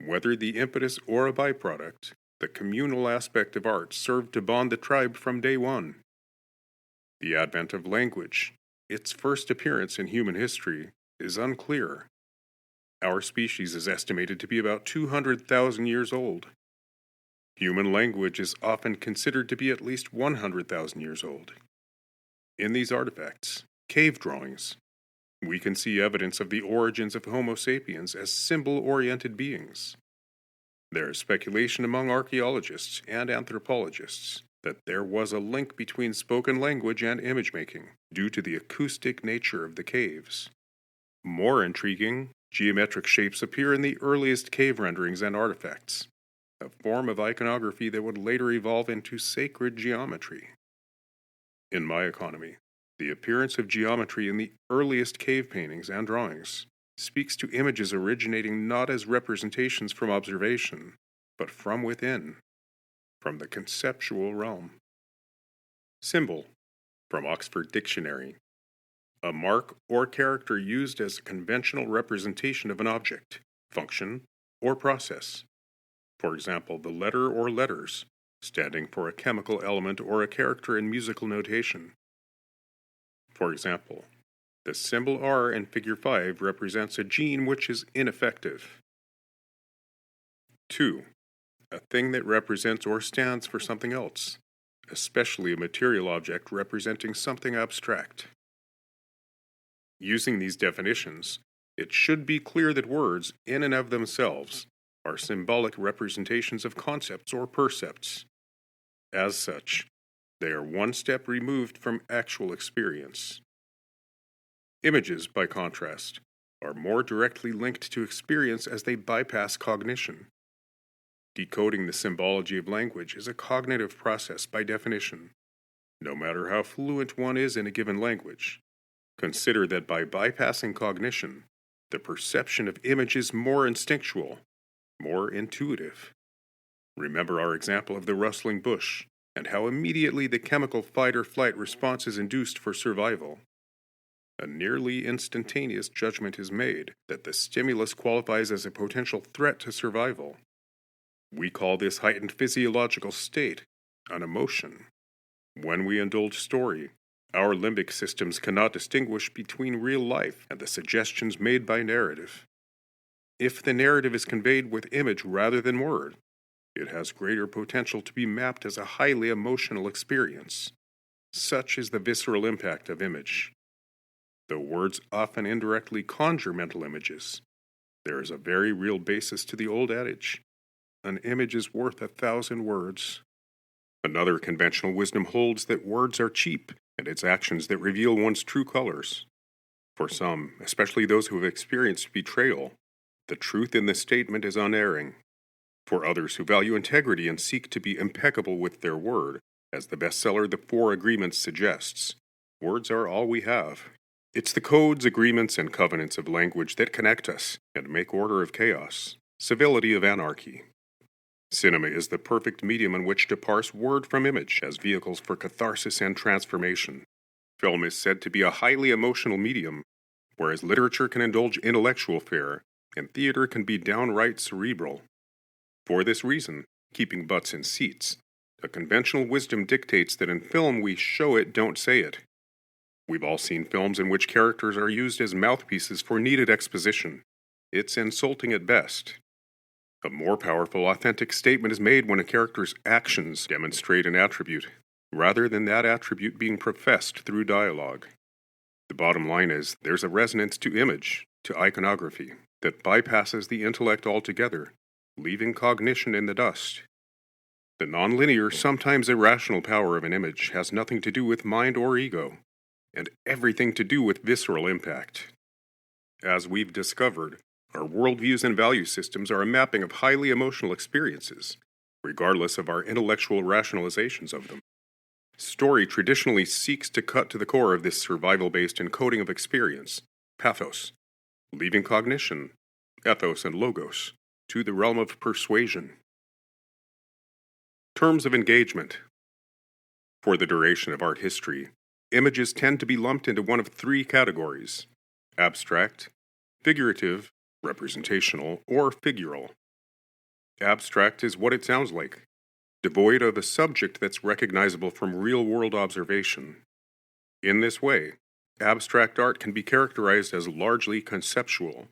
Whether the impetus or a byproduct, the communal aspect of art served to bond the tribe from day one. The advent of language, its first appearance in human history, is unclear. Our species is estimated to be about 200,000 years old. Human language is often considered to be at least 100,000 years old. In these artifacts, cave drawings, we can see evidence of the origins of Homo sapiens as symbol-oriented beings. There is speculation among archaeologists and anthropologists that there was a link between spoken language and image-making due to the acoustic nature of the caves. More intriguing, geometric shapes appear in the earliest cave renderings and artifacts, a form of iconography that would later evolve into sacred geometry. In my economy, the appearance of geometry in the earliest cave paintings and drawings speaks to images originating not as representations from observation, but from within, from the conceptual realm. Symbol, from Oxford Dictionary: a mark or character used as a conventional representation of an object, function, or process. For example, the letter or letters, standing for a chemical element or a character in musical notation. For example, the symbol R in Figure 5 represents a gene which is ineffective. 2. A thing that represents or stands for something else, especially a material object representing something abstract. Using these definitions, it should be clear that words, in and of themselves, are symbolic representations of concepts or percepts. As such, they are one step removed from actual experience. Images, by contrast, are more directly linked to experience as they bypass cognition. Decoding the symbology of language is a cognitive process by definition, no matter how fluent one is in a given language. Consider that by bypassing cognition, the perception of image is more instinctual, more intuitive. Remember our example of the rustling bush, and how immediately the chemical fight-or-flight response is induced for survival. A nearly instantaneous judgment is made that the stimulus qualifies as a potential threat to survival. We call this heightened physiological state an emotion. When we indulge story, our limbic systems cannot distinguish between real life and the suggestions made by narrative. If the narrative is conveyed with image rather than word, it has greater potential to be mapped as a highly emotional experience. Such is the visceral impact of image. Though words often indirectly conjure mental images, there is a very real basis to the old adage: an image is worth 1,000 words. Another conventional wisdom holds that words are cheap, and it's actions that reveal one's true colors. For some, especially those who have experienced betrayal, the truth in this statement is unerring. For others who value integrity and seek to be impeccable with their word, as the bestseller The 4 Agreements suggests, words are all we have. It's the codes, agreements, and covenants of language that connect us and make order of chaos, civility of anarchy. Cinema is the perfect medium in which to parse word from image as vehicles for catharsis and transformation. Film is said to be a highly emotional medium, whereas literature can indulge intellectual fare, and theater can be downright cerebral. For this reason, keeping butts in seats, a conventional wisdom dictates that in film we show it, don't say it. We've all seen films in which characters are used as mouthpieces for needed exposition. It's insulting at best. A more powerful, authentic statement is made when a character's actions demonstrate an attribute, rather than that attribute being professed through dialogue. The bottom line is, there's a resonance to image, to iconography, that bypasses the intellect altogether, leaving cognition in the dust. The nonlinear, sometimes irrational power of an image has nothing to do with mind or ego, and everything to do with visceral impact. As we've discovered, our worldviews and value systems are a mapping of highly emotional experiences, regardless of our intellectual rationalizations of them. Story traditionally seeks to cut to the core of this survival-based encoding of experience, pathos, leaving cognition, ethos and logos, to the realm of persuasion. Terms of engagement. For the duration of art history, images tend to be lumped into one of three categories: abstract, figurative, representational, or figural. Abstract is what it sounds like, devoid of a subject that's recognizable from real-world observation. In this way, abstract art can be characterized as largely conceptual.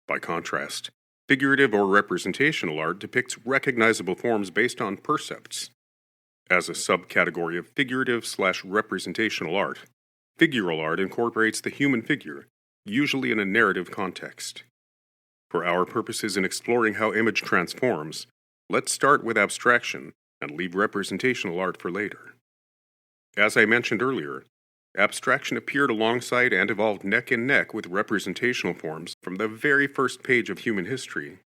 By contrast, figurative or representational art depicts recognizable forms based on percepts. As a subcategory of figurative/representational art, figural art incorporates the human figure, usually in a narrative context. For our purposes in exploring how image transforms, let's start with abstraction and leave representational art for later. As I mentioned earlier, abstraction appeared alongside and evolved neck and neck with representational forms from the very first page of human history.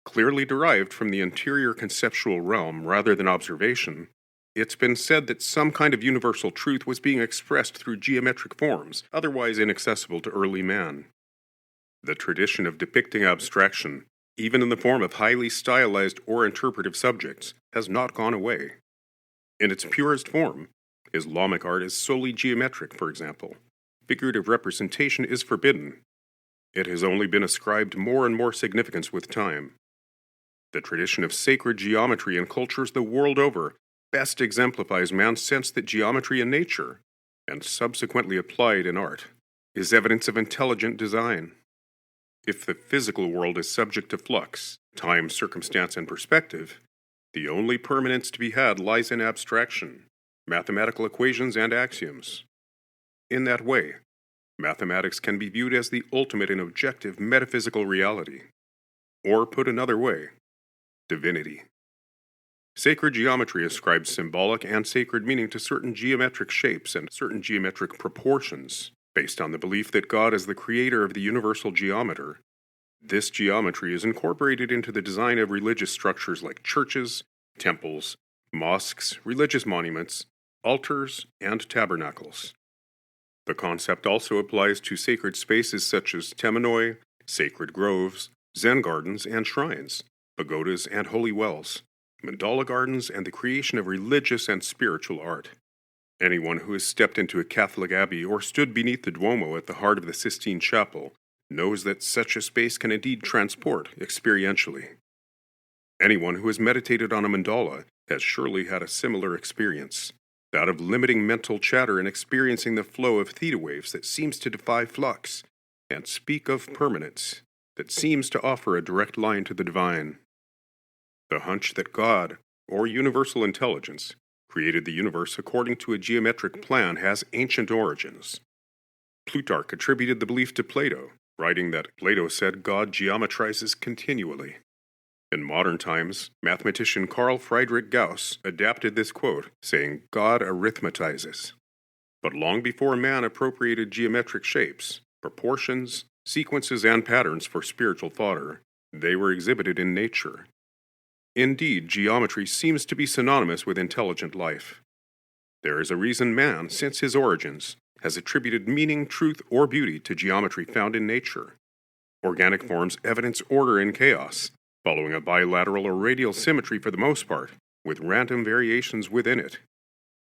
Clearly derived from the interior conceptual realm rather than observation, it's been said that some kind of universal truth was being expressed through geometric forms, otherwise inaccessible to early man. The tradition of depicting abstraction, even in the form of highly stylized or interpretive subjects, has not gone away. In its purest form, Islamic art is solely geometric, for example. Figurative representation is forbidden. It has only been ascribed more and more significance with time. The tradition of sacred geometry in cultures the world over best exemplifies man's sense that geometry in nature, and subsequently applied in art, is evidence of intelligent design. If the physical world is subject to flux, time, circumstance, and perspective, the only permanence to be had lies in abstraction, mathematical equations and axioms. In that way, mathematics can be viewed as the ultimate in objective metaphysical reality. Or put another way, divinity. Sacred geometry ascribes symbolic and sacred meaning to certain geometric shapes and certain geometric proportions, based on the belief that God is the creator of the universal geometer. This geometry is incorporated into the design of religious structures like churches, temples, mosques, religious monuments, altars, and tabernacles. The concept also applies to sacred spaces such as temenoi, sacred groves, Zen gardens and shrines, pagodas and holy wells, mandala gardens, and the creation of religious and spiritual art. Anyone who has stepped into a Catholic abbey or stood beneath the Duomo at the heart of the Sistine Chapel knows that such a space can indeed transport experientially. Anyone who has meditated on a mandala has surely had a similar experience, that of limiting mental chatter and experiencing the flow of theta waves that seems to defy flux, and speak of permanence that seems to offer a direct line to the divine. The hunch that God, or universal intelligence, created the universe according to a geometric plan has ancient origins. Plutarch attributed the belief to Plato, writing that Plato said God geometrizes continually. In modern times, mathematician Carl Friedrich Gauss adapted this quote, saying God arithmetizes. But long before man appropriated geometric shapes, proportions, sequences, and patterns for spiritual fodder, they were exhibited in nature. Indeed, geometry seems to be synonymous with intelligent life. There is a reason man, since his origins, has attributed meaning, truth, or beauty to geometry found in nature. Organic forms evidence order in chaos, following a bilateral or radial symmetry for the most part, with random variations within it.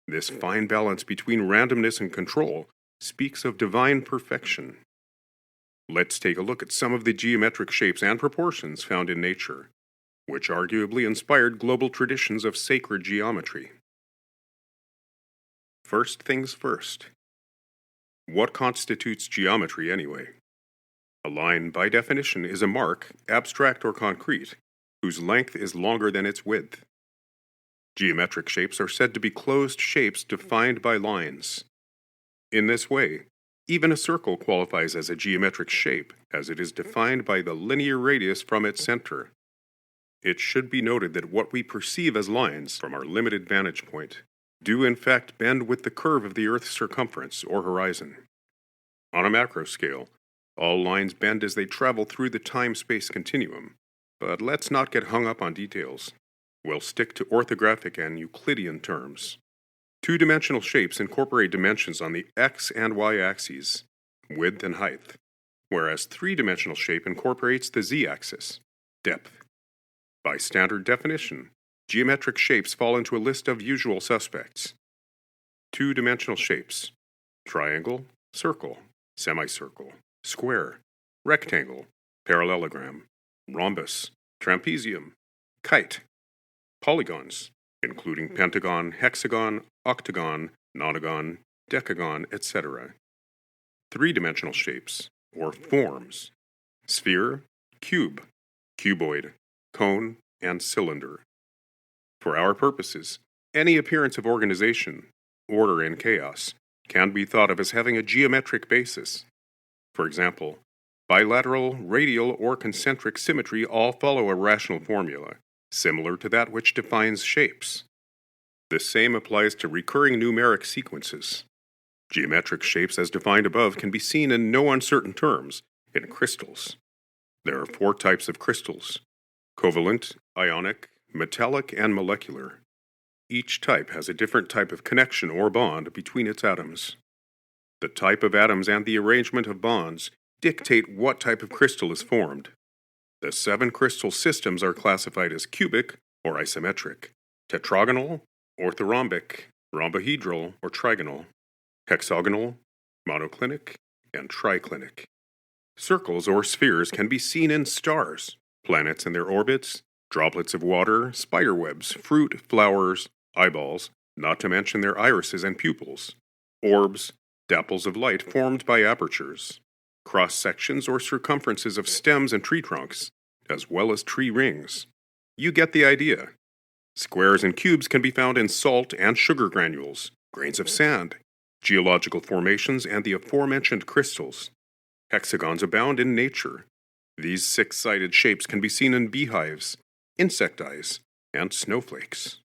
This fine balance between randomness and control speaks of divine perfection. Let's take a look at some of the geometric shapes and proportions found in nature, which arguably inspired global traditions of sacred geometry. First things first. What constitutes geometry anyway? A line, by definition, is a mark, abstract or concrete, whose length is longer than its width. Geometric shapes are said to be closed shapes defined by lines. In this way, even a circle qualifies as a geometric shape, as it is defined by the linear radius from its center. It should be noted that what we perceive as lines from our limited vantage point do in fact bend with the curve of the Earth's circumference or horizon. On a macro scale, all lines bend as they travel through the time-space continuum, but let's not get hung up on details. We'll stick to orthographic and Euclidean terms. Two-dimensional shapes incorporate dimensions on the x and y axes, width and height, whereas three-dimensional shape incorporates the z-axis, depth. By standard definition, geometric shapes fall into a list of usual suspects. Two-dimensional shapes: triangle, circle, semicircle, square, rectangle, parallelogram, rhombus, trapezium, kite. Polygons, including pentagon, hexagon, octagon, nonagon, decagon, etc. Three-dimensional shapes, or forms: sphere, cube, cuboid, cone, and cylinder. For our purposes, any appearance of organization, order and chaos, can be thought of as having a geometric basis. For example, bilateral, radial, or concentric symmetry all follow a rational formula, similar to that which defines shapes. The same applies to recurring numeric sequences. Geometric shapes as defined above can be seen in no uncertain terms in crystals. There are 4 types of crystals: covalent, ionic, metallic, and molecular. Each type has a different type of connection or bond between its atoms. The type of atoms and the arrangement of bonds dictate what type of crystal is formed. The 7 crystal systems are classified as cubic or isometric, tetragonal, orthorhombic, rhombohedral or trigonal, hexagonal, monoclinic, and triclinic. Circles or spheres can be seen in stars, planets and their orbits, droplets of water, spiderwebs, fruit, flowers, eyeballs, not to mention their irises and pupils, orbs, dapples of light formed by apertures, cross-sections or circumferences of stems and tree trunks, as well as tree rings. You get the idea. Squares and cubes can be found in salt and sugar granules, grains of sand, geological formations, and the aforementioned crystals. Hexagons abound in nature. These 6-sided shapes can be seen in beehives, insect eyes, and snowflakes.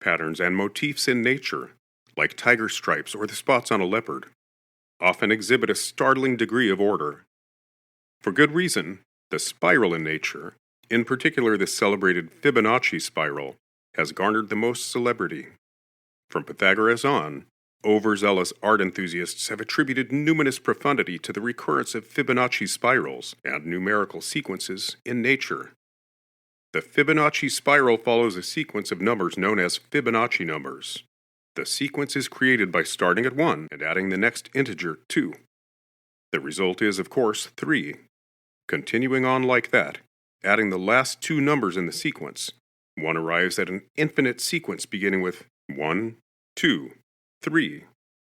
Patterns and motifs in nature, like tiger stripes or the spots on a leopard, often exhibit a startling degree of order. For good reason, the spiral in nature, in particular the celebrated Fibonacci spiral, has garnered the most celebrity. From Pythagoras on, overzealous art enthusiasts have attributed numinous profundity to the recurrence of Fibonacci spirals and numerical sequences in nature. The Fibonacci spiral follows a sequence of numbers known as Fibonacci numbers. The sequence is created by starting at 1 and adding the next integer 2. The result is, of course, 3. Continuing on like that, adding the last 2 numbers in the sequence, one arrives at an infinite sequence beginning with 1, 2, 3,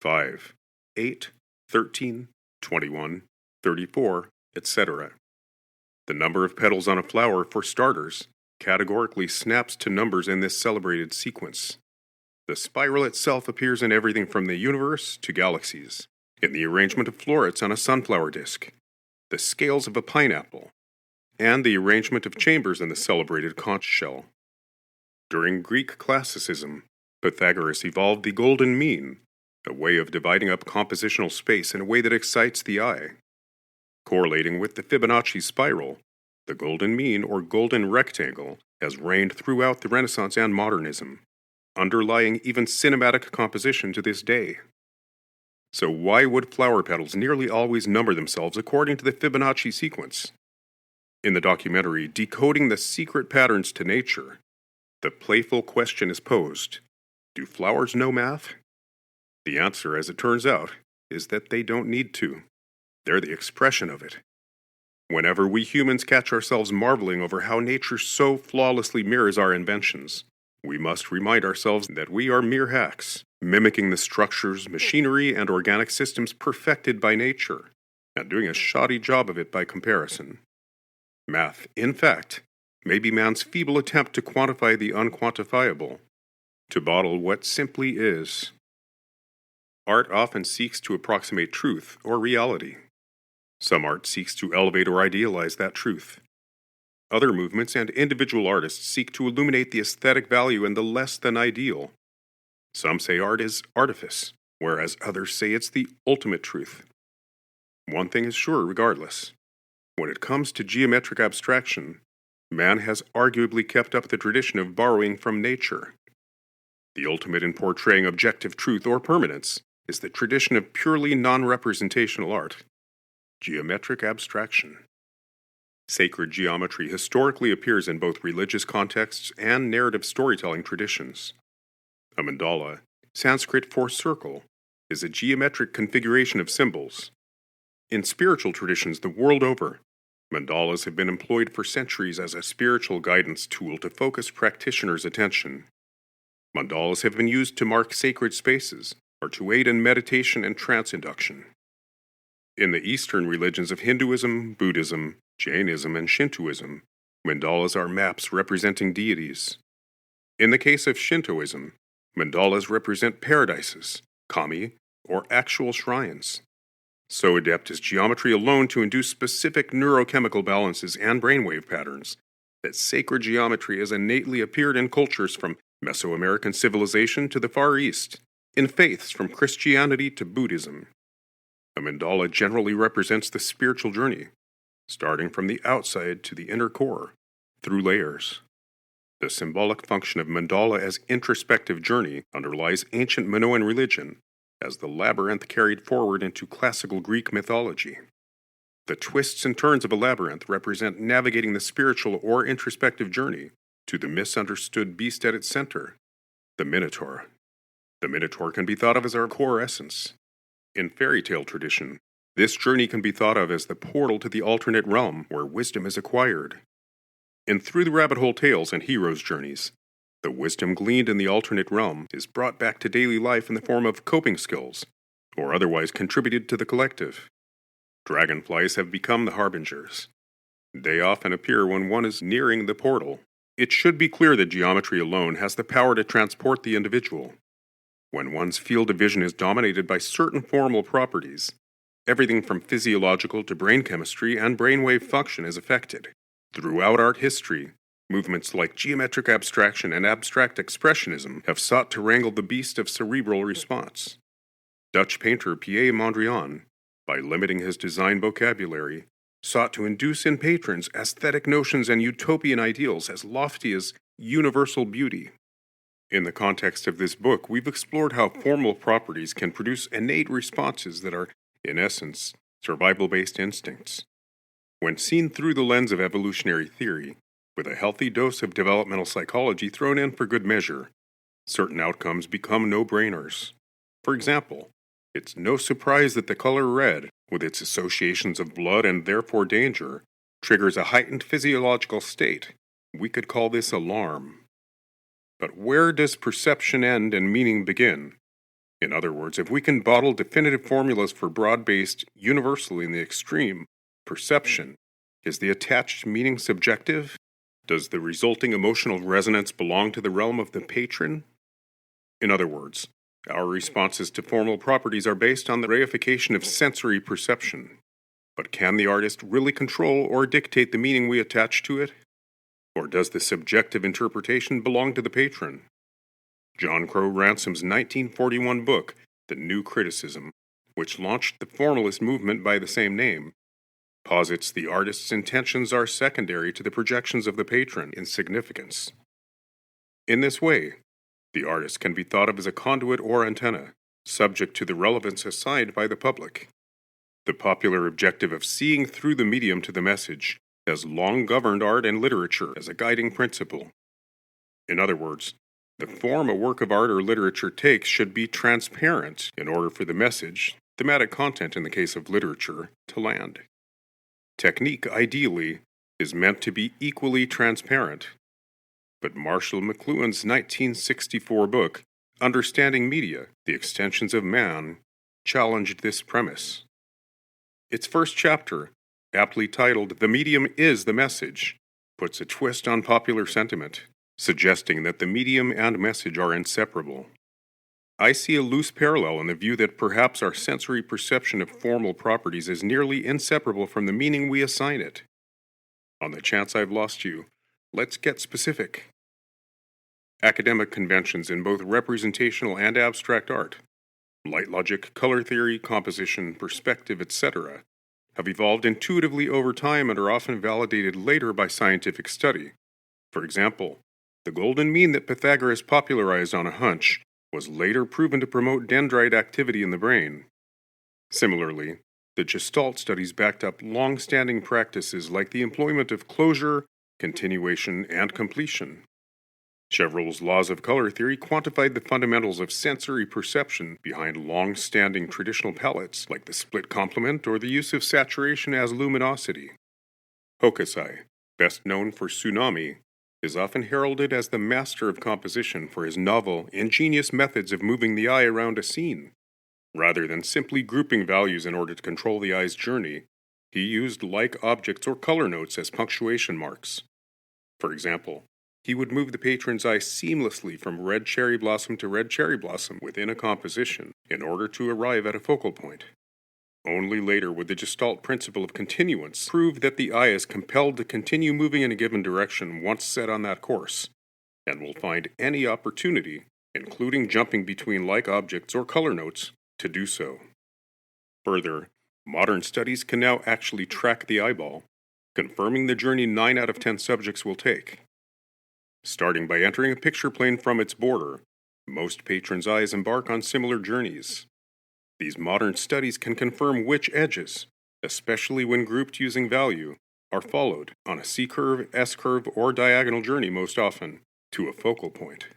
5, 8, 13, 21, 34, etc. The number of petals on a flower, for starters, categorically snaps to numbers in this celebrated sequence. The spiral itself appears in everything from the universe to galaxies, in the arrangement of florets on a sunflower disk, the scales of a pineapple, and the arrangement of chambers in the celebrated conch shell. During Greek classicism, Pythagoras evolved the golden mean, a way of dividing up compositional space in a way that excites the eye. Correlating with the Fibonacci spiral, the golden mean or golden rectangle has reigned throughout the Renaissance and modernism, underlying even cinematic composition to this day. So why would flower petals nearly always number themselves according to the Fibonacci sequence? In the documentary Decoding the Secret Patterns to Nature, the playful question is posed: do flowers know math? The answer, as it turns out, is that they don't need to. They're the expression of it. Whenever we humans catch ourselves marveling over how nature so flawlessly mirrors our inventions, we must remind ourselves that we are mere hacks, mimicking the structures, machinery, and organic systems perfected by nature, and doing a shoddy job of it by comparison. Math, in fact, may be man's feeble attempt to quantify the unquantifiable, to bottle what simply is. Art often seeks to approximate truth or reality. Some art seeks to elevate or idealize that truth. Other movements and individual artists seek to illuminate the aesthetic value in the less than ideal. Some say art is artifice, whereas others say it's the ultimate truth. One thing is sure regardless. When it comes to geometric abstraction, man has arguably kept up the tradition of borrowing from nature. The ultimate in portraying objective truth or permanence is the tradition of purely non-representational art, geometric abstraction. Sacred geometry historically appears in both religious contexts and narrative storytelling traditions. A mandala, Sanskrit for circle, is a geometric configuration of symbols. In spiritual traditions the world over, mandalas have been employed for centuries as a spiritual guidance tool to focus practitioners' attention. Mandalas have been used to mark sacred spaces or to aid in meditation and trance induction. In the Eastern religions of Hinduism, Buddhism, Jainism, and Shintoism, mandalas are maps representing deities. In the case of Shintoism, mandalas represent paradises, kami, or actual shrines. So adept is geometry alone to induce specific neurochemical balances and brainwave patterns that sacred geometry has innately appeared in cultures from Mesoamerican civilization to the Far East, in faiths from Christianity to Buddhism. A mandala generally represents the spiritual journey, starting from the outside to the inner core, through layers. The symbolic function of mandala as introspective journey underlies ancient Minoan religion, as the labyrinth carried forward into classical Greek mythology. The twists and turns of a labyrinth represent navigating the spiritual or introspective journey to the misunderstood beast at its center, the Minotaur. The Minotaur can be thought of as our core essence. In fairy tale tradition, this journey can be thought of as the portal to the alternate realm where wisdom is acquired. In Through the Rabbit Hole Tales and Heroes' Journeys, the wisdom gleaned in the alternate realm is brought back to daily life in the form of coping skills, or otherwise contributed to the collective. Dragonflies have become the harbingers. They often appear when one is nearing the portal. It should be clear that geometry alone has the power to transport the individual. When one's field of vision is dominated by certain formal properties, everything from physiological to brain chemistry and brainwave function is affected. Throughout art history, movements like geometric abstraction and abstract expressionism have sought to wrangle the beast of cerebral response. Dutch painter Pierre Mondrian, by limiting his design vocabulary, sought to induce in patrons aesthetic notions and utopian ideals as lofty as universal beauty. In the context of this book, we've explored how formal properties can produce innate responses that are, in essence, survival-based instincts. When seen through the lens of evolutionary theory, with a healthy dose of developmental psychology thrown in for good measure, certain outcomes become no-brainers. For example, it's no surprise that the color red, with its associations of blood and therefore danger, triggers a heightened physiological state. We could call this alarm. But where does perception end and meaning begin? In other words, if we can bottle definitive formulas for broad-based, universally in the extreme, perception, is the attached meaning subjective? Does the resulting emotional resonance belong to the realm of the patron? In other words, our responses to formal properties are based on the reification of sensory perception. But can the artist really control or dictate the meaning we attach to it? Or does the subjective interpretation belong to the patron? John Crowe Ransom's 1941 book, The New Criticism, which launched the formalist movement by the same name, posits the artist's intentions are secondary to the projections of the patron in significance. In this way, the artist can be thought of as a conduit or antenna, subject to the relevance assigned by the public. The popular objective of seeing through the medium to the message has long governed art and literature as a guiding principle. In other words, the form a work of art or literature takes should be transparent in order for the message, thematic content in the case of literature, to land. Technique, ideally, is meant to be equally transparent. But Marshall McLuhan's 1964 book, Understanding Media, The Extensions of Man, challenged this premise. Its first chapter, aptly titled The Medium is the Message, puts a twist on popular sentiment, suggesting that the medium and message are inseparable. I see a loose parallel in the view that perhaps our sensory perception of formal properties is nearly inseparable from the meaning we assign it. On the chance I've lost you, let's get specific. Academic conventions in both representational and abstract art, light logic, color theory, composition, perspective, etc., have evolved intuitively over time and are often validated later by scientific study. For example, the golden mean that Pythagoras popularized on a hunch was later proven to promote dendrite activity in the brain. Similarly, the Gestalt studies backed up long-standing practices like the employment of closure, continuation, and completion. Chevreul's laws of color theory quantified the fundamentals of sensory perception behind long-standing traditional palettes like the split complement or the use of saturation as luminosity. Hokusai, best known for Tsunami, is often heralded as the master of composition for his novel, ingenious methods of moving the eye around a scene. Rather than simply grouping values in order to control the eye's journey, he used like objects or color notes as punctuation marks. For example, he would move the patron's eye seamlessly from red cherry blossom to red cherry blossom within a composition in order to arrive at a focal point. Only later would the Gestalt principle of continuance prove that the eye is compelled to continue moving in a given direction once set on that course, and will find any opportunity, including jumping between like objects or color notes, to do so. Further, modern studies can now actually track the eyeball, confirming the journey 9 out of 10 subjects will take. Starting by entering a picture plane from its border, most patrons' eyes embark on similar journeys. These modern studies can confirm which edges, especially when grouped using value, are followed on a C-curve, S-curve, or diagonal journey most often to a focal point.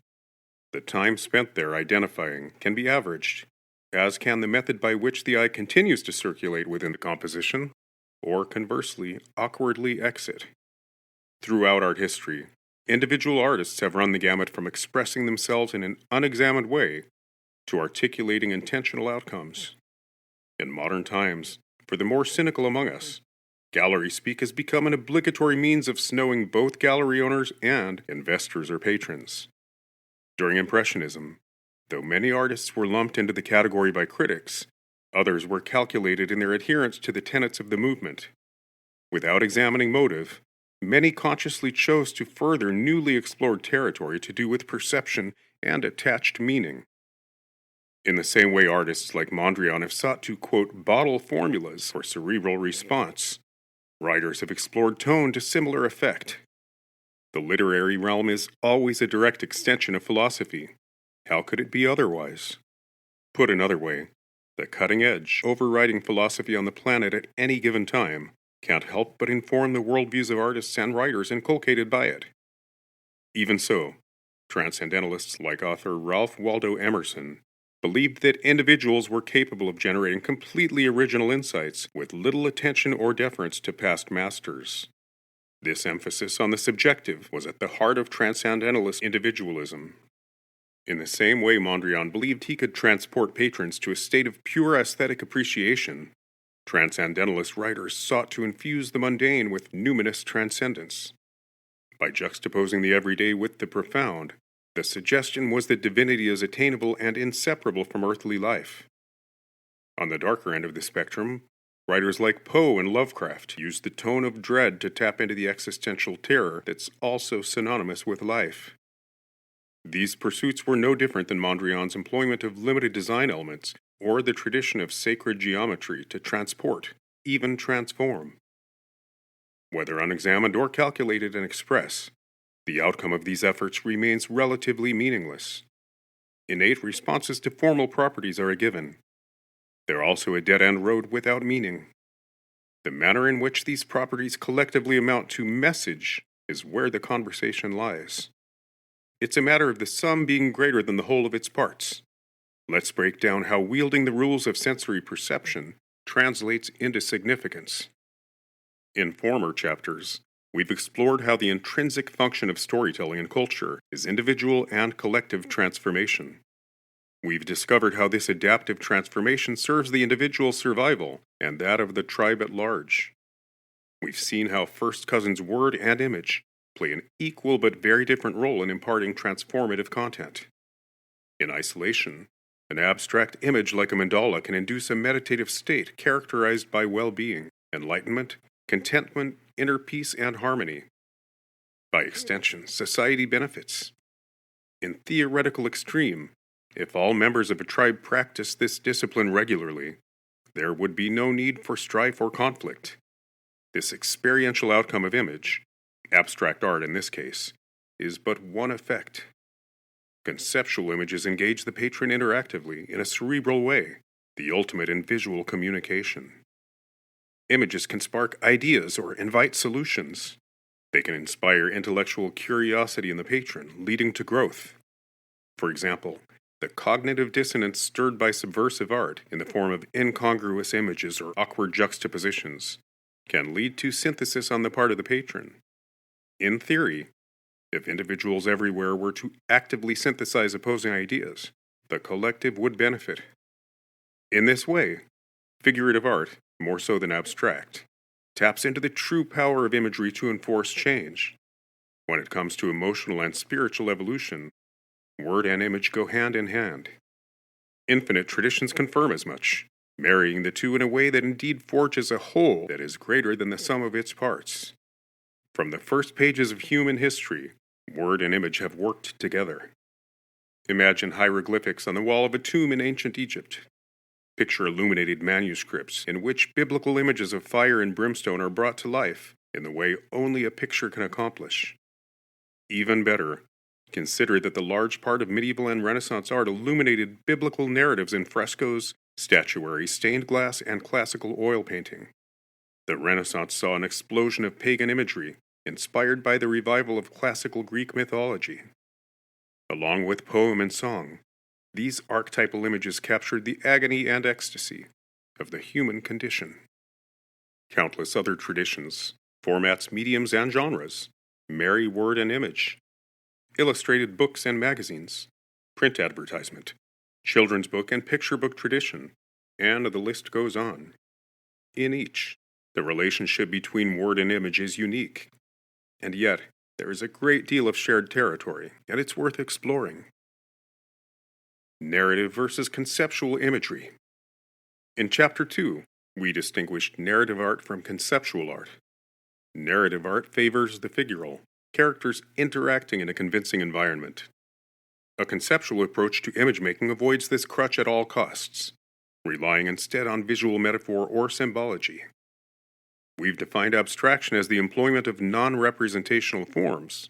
The time spent there identifying can be averaged, as can the method by which the eye continues to circulate within the composition, or conversely, awkwardly exit. Throughout art history, individual artists have run the gamut from expressing themselves in an unexamined way to articulating intentional outcomes. In modern times, for the more cynical among us, gallery speak has become an obligatory means of snowing both gallery owners and investors or patrons. During Impressionism, though many artists were lumped into the category by critics, others were calculated in their adherence to the tenets of the movement. Without examining motive, many consciously chose to further newly explored territory to do with perception and attached meaning. In the same way artists like Mondrian have sought to, quote, bottle formulas for cerebral response, writers have explored tone to similar effect. The literary realm is always a direct extension of philosophy. How could it be otherwise? Put another way, the cutting edge, overriding philosophy on the planet at any given time can't help but inform the worldviews of artists and writers inculcated by it. Even so, transcendentalists like author Ralph Waldo Emerson believed that individuals were capable of generating completely original insights with little attention or deference to past masters. This emphasis on the subjective was at the heart of transcendentalist individualism. In the same way Mondrian believed he could transport patrons to a state of pure aesthetic appreciation, transcendentalist writers sought to infuse the mundane with numinous transcendence. By juxtaposing the everyday with the profound, the suggestion was that divinity is attainable and inseparable from earthly life. On the darker end of the spectrum, writers like Poe and Lovecraft used the tone of dread to tap into the existential terror that's also synonymous with life. These pursuits were no different than Mondrian's employment of limited design elements or the tradition of sacred geometry to transport, even transform. Whether unexamined or calculated and express, the outcome of these efforts remains relatively meaningless. Innate responses to formal properties are a given. They're also a dead-end road without meaning. The manner in which these properties collectively amount to message is where the conversation lies. It's a matter of the sum being greater than the whole of its parts. Let's break down how wielding the rules of sensory perception translates into significance. In former chapters, we've explored how the intrinsic function of storytelling and culture is individual and collective transformation. We've discovered how this adaptive transformation serves the individual's survival and that of the tribe at large. We've seen how first cousins word and image play an equal but very different role in imparting transformative content. In isolation, an abstract image like a mandala can induce a meditative state characterized by well-being, enlightenment, contentment, inner peace, and harmony. By extension, society benefits. In theoretical extreme, if all members of a tribe practiced this discipline regularly, there would be no need for strife or conflict. This experiential outcome of image, abstract art in this case, is but one effect. Conceptual images engage the patron interactively in a cerebral way, the ultimate in visual communication. Images can spark ideas or invite solutions. They can inspire intellectual curiosity in the patron, leading to growth. For example, the cognitive dissonance stirred by subversive art in the form of incongruous images or awkward juxtapositions can lead to synthesis on the part of the patron. In theory, if individuals everywhere were to actively synthesize opposing ideas, the collective would benefit. In this way, figurative art, more so than abstract, taps into the true power of imagery to enforce change. When it comes to emotional and spiritual evolution, word and image go hand in hand. Infinite traditions confirm as much, marrying the two in a way that indeed forges a whole that is greater than the sum of its parts. From the first pages of human history, word and image have worked together. Imagine hieroglyphics on the wall of a tomb in ancient Egypt. Picture illuminated manuscripts in which biblical images of fire and brimstone are brought to life in the way only a picture can accomplish. Even better, consider that the large part of medieval and Renaissance art illuminated biblical narratives in frescoes, statuary, stained glass, and classical oil painting. The Renaissance saw an explosion of pagan imagery, inspired by the revival of classical Greek mythology. Along with poem and song, these archetypal images captured the agony and ecstasy of the human condition. Countless other traditions, formats, mediums, and genres marry word and image. Illustrated books and magazines, print advertisement, children's book and picture book tradition, and the list goes on. In each, the relationship between word and image is unique, and yet there is a great deal of shared territory, and it's worth exploring. Narrative versus conceptual imagery. In Chapter 2, we distinguished narrative art from conceptual art. Narrative art favors the figural, characters interacting in a convincing environment. A conceptual approach to image making avoids this crutch at all costs, relying instead on visual metaphor or symbology. We've defined abstraction as the employment of non-representational forms,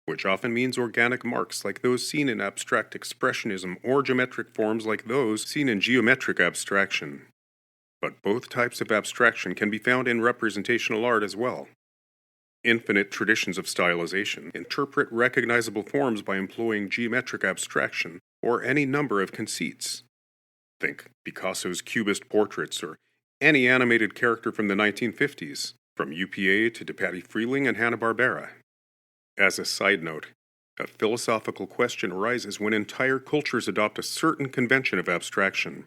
which often means organic marks like those seen in abstract expressionism or geometric forms like those seen in geometric abstraction. But both types of abstraction can be found in representational art as well. Infinite traditions of stylization interpret recognizable forms by employing geometric abstraction or any number of conceits. Think Picasso's Cubist portraits or any animated character from the 1950s, from UPA to Patty Freeling and Hanna-Barbera. As a side note, a philosophical question arises when entire cultures adopt a certain convention of abstraction.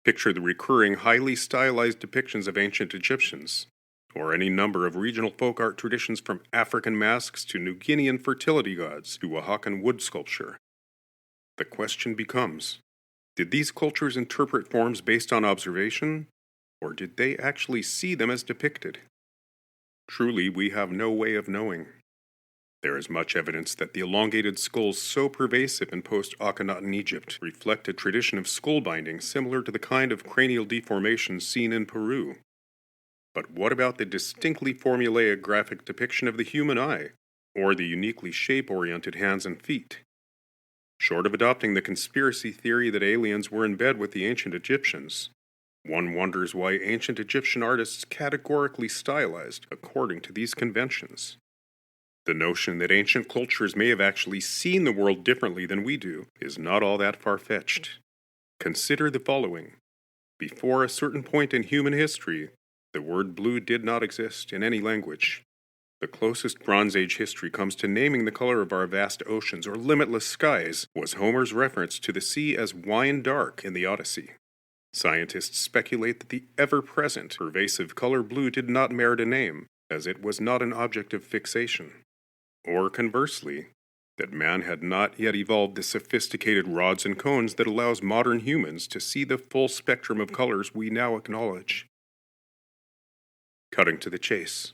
Picture the recurring, highly stylized depictions of ancient Egyptians, or any number of regional folk art traditions from African masks to New Guinean fertility gods to Oaxacan wood sculpture. The question becomes, did these cultures interpret forms based on observation, or did they actually see them as depicted? Truly, we have no way of knowing. There is much evidence that the elongated skulls so pervasive in post-Akhenaten Egypt reflect a tradition of skull binding similar to the kind of cranial deformation seen in Peru. But what about the distinctly formulaic graphic depiction of the human eye, or the uniquely shape-oriented hands and feet? Short of adopting the conspiracy theory that aliens were in bed with the ancient Egyptians, one wonders why ancient Egyptian artists categorically stylized according to these conventions. The notion that ancient cultures may have actually seen the world differently than we do is not all that far-fetched. Consider the following. Before a certain point in human history, the word blue did not exist in any language. The closest Bronze Age history comes to naming the color of our vast oceans or limitless skies was Homer's reference to the sea as wine dark in the Odyssey. Scientists speculate that the ever-present, pervasive color blue did not merit a name, as it was not an object of fixation. Or conversely, that man had not yet evolved the sophisticated rods and cones that allows modern humans to see the full spectrum of colors we now acknowledge. Cutting to the chase.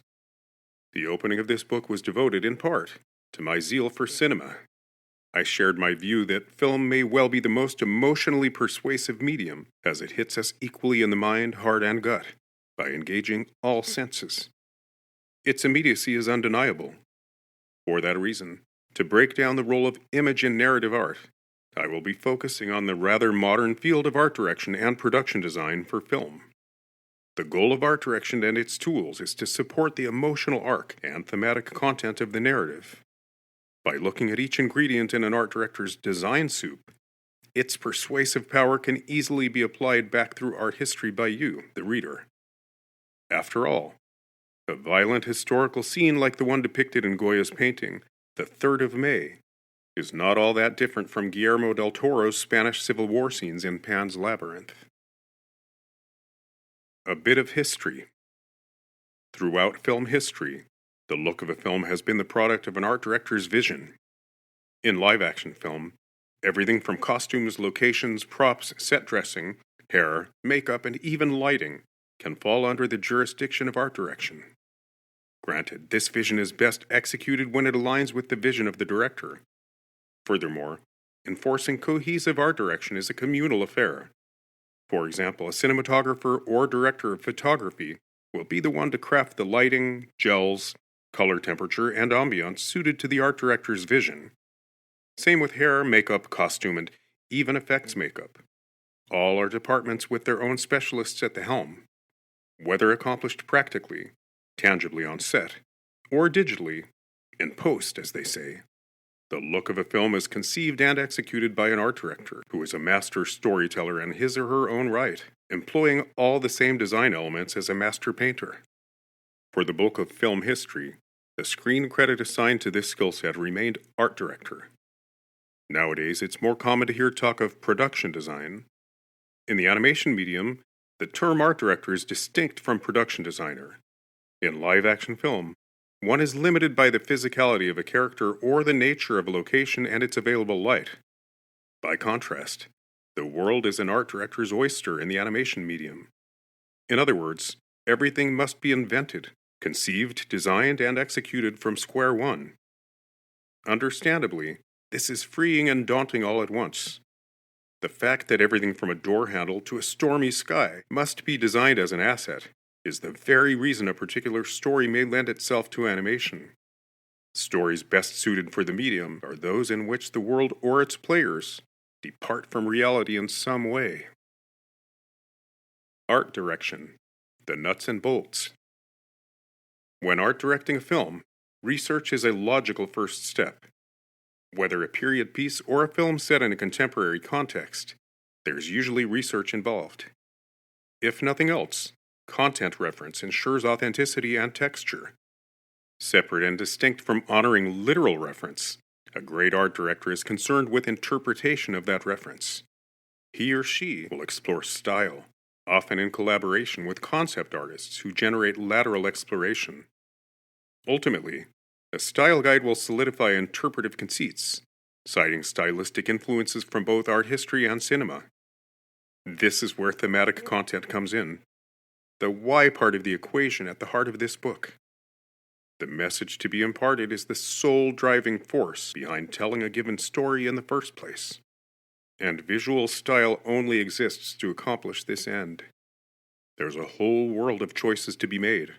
The opening of this book was devoted, in part, to my zeal for cinema. I shared my view that film may well be the most emotionally persuasive medium, as it hits us equally in the mind, heart, and gut, by engaging all senses. Its immediacy is undeniable. For that reason, to break down the role of image in narrative art, I will be focusing on the rather modern field of art direction and production design for film. The goal of art direction and its tools is to support the emotional arc and thematic content of the narrative. By looking at each ingredient in an art director's design soup, its persuasive power can easily be applied back through art history by you, the reader. After all, a violent historical scene like the one depicted in Goya's painting, The 3rd of May, is not all that different from Guillermo del Toro's Spanish Civil War scenes in Pan's Labyrinth. A bit of history. Throughout film history, the look of a film has been the product of an art director's vision. In live-action film, everything from costumes, locations, props, set dressing, hair, makeup, and even lighting can fall under the jurisdiction of art direction. Granted, this vision is best executed when it aligns with the vision of the director. Furthermore, enforcing cohesive art direction is a communal affair. For example, a cinematographer or director of photography will be the one to craft the lighting, gels, color temperature, and ambiance suited to the art director's vision. Same with hair, makeup, costume, and even effects makeup. All are departments with their own specialists at the helm. Whether accomplished practically, tangibly on set, or digitally, in post, as they say, the look of a film is conceived and executed by an art director who is a master storyteller in his or her own right, employing all the same design elements as a master painter. For the bulk of film history, the screen credit assigned to this skill set remained art director. Nowadays, it's more common to hear talk of production design. In the animation medium, the term art director is distinct from production designer. In live-action film, one is limited by the physicality of a character or the nature of a location and its available light. By contrast, the world is an art director's oyster in the animation medium. In other words, everything must be invented, conceived, designed, and executed from square one. Understandably, this is freeing and daunting all at once. The fact that everything from a door handle to a stormy sky must be designed as an asset is the very reason a particular story may lend itself to animation. Stories best suited for the medium are those in which the world or its players depart from reality in some way. Art direction, the nuts and bolts. When art directing a film, research is a logical first step. Whether a period piece or a film set in a contemporary context, there's usually research involved. If nothing else, content reference ensures authenticity and texture. Separate and distinct from honoring literal reference, a great art director is concerned with interpretation of that reference. He or she will explore style, often in collaboration with concept artists who generate lateral exploration. Ultimately, a style guide will solidify interpretive conceits, citing stylistic influences from both art history and cinema. This is where thematic content comes in, the why part of the equation at the heart of this book. The message to be imparted is the sole driving force behind telling a given story in the first place, and visual style only exists to accomplish this end. There's a whole world of choices to be made.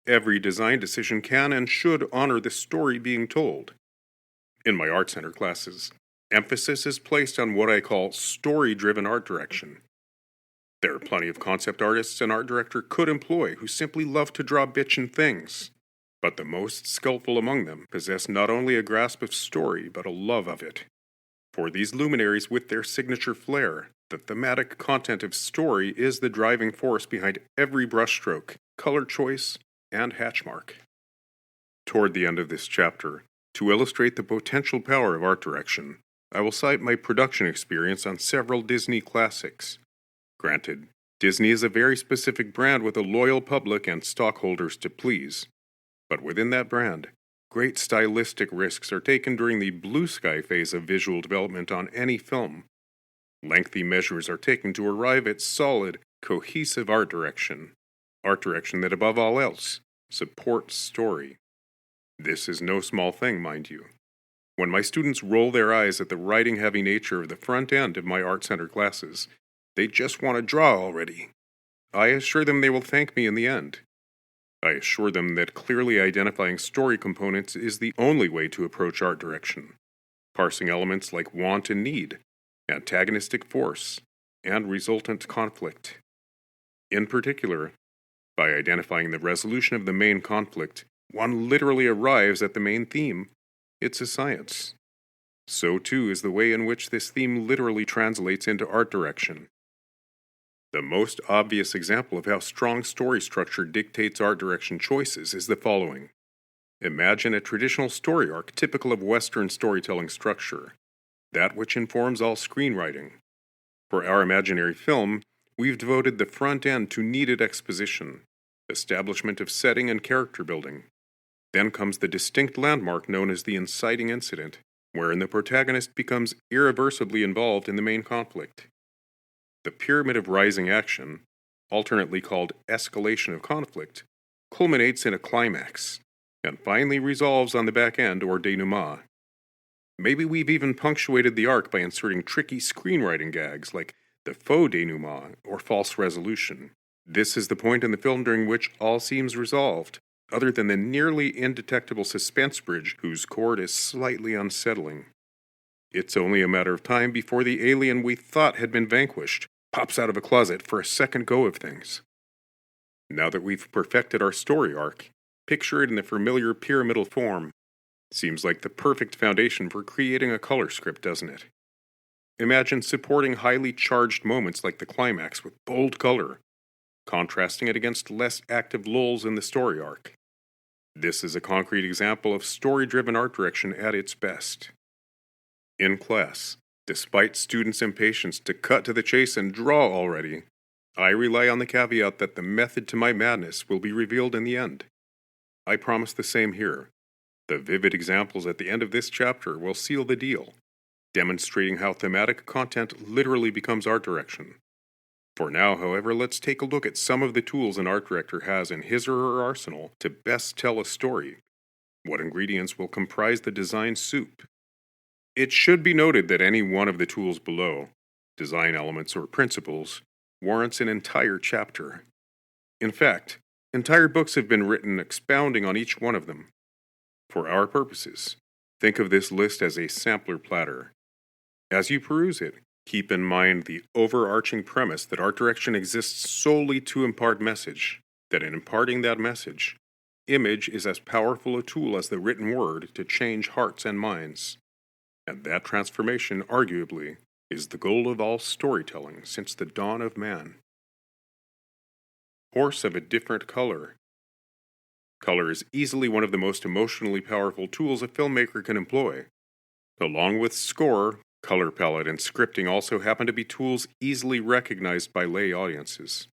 Every design decision can and should honor the story being told. In my Art Center classes, emphasis is placed on what I call story-driven art direction. There are plenty of concept artists an art director could employ who simply love to draw bitchin' things. But the most skillful among them possess not only a grasp of story, but a love of it. For these luminaries with their signature flair, the thematic content of story is the driving force behind every brushstroke, color choice, and hatchmark. Toward the end of this chapter, to illustrate the potential power of art direction, I will cite my production experience on several Disney classics. Granted, Disney is a very specific brand with a loyal public and stockholders to please. But within that brand, Great stylistic risks are taken during the blue sky phase of visual development on any film. Lengthy measures are taken to arrive at solid, cohesive art direction that above all else supports story. This is no small thing, mind you. When my students roll their eyes at the writing-heavy nature of the front end of my art center classes, they just want to draw already. I assure them they will thank me in the end. I assure them that clearly identifying story components is the only way to approach art direction, parsing elements like want and need, antagonistic force, and resultant conflict. In particular, by identifying the resolution of the main conflict, one literally arrives at the main theme. It's a science. So too is the way in which this theme literally translates into art direction. The most obvious example of how strong story structure dictates art direction choices is the following. Imagine a traditional story arc typical of Western storytelling structure, that which informs all screenwriting. For our imaginary film, we've devoted the front end to needed exposition, establishment of setting and character building. Then comes the distinct landmark known as the inciting incident, wherein the protagonist becomes irreversibly involved in the main conflict. The pyramid of rising action, alternately called escalation of conflict, culminates in a climax, and finally resolves on the back end or denouement. Maybe we've even punctuated the arc by inserting tricky screenwriting gags like the faux denouement or false resolution. This is the point in the film during which all seems resolved, other than the nearly indetectable suspense bridge whose chord is slightly unsettling. It's only a matter of time before the alien we thought had been vanquished pops out of a closet for a second go of things. Now that we've perfected our story arc, picture it in the familiar pyramidal form. Seems like the perfect foundation for creating a color script, doesn't it? Imagine supporting highly charged moments like the climax with bold color, contrasting it against less active lulls in the story arc. This is a concrete example of story-driven art direction at its best. In class, despite students' impatience to cut to the chase and draw already, I rely on the caveat that the method to my madness will be revealed in the end. I promise the same here. The vivid examples at the end of this chapter will seal the deal, demonstrating how thematic content literally becomes art direction. For now, however, let's take a look at some of the tools an art director has in his or her arsenal to best tell a story. What ingredients will comprise the design soup? It should be noted that any one of the tools below, design elements or principles, warrants an entire chapter. In fact, entire books have been written expounding on each one of them. For our purposes, think of this list as a sampler platter. As you peruse it, keep in mind the overarching premise that art direction exists solely to impart message, that in imparting that message, image is as powerful a tool as the written word to change hearts and minds. And that transformation, arguably, is the goal of all storytelling since the dawn of man. Horse of a different color. Color is easily one of the most emotionally powerful tools a filmmaker can employ. Along with score, color palette, and scripting also happen to be tools easily recognized by lay audiences.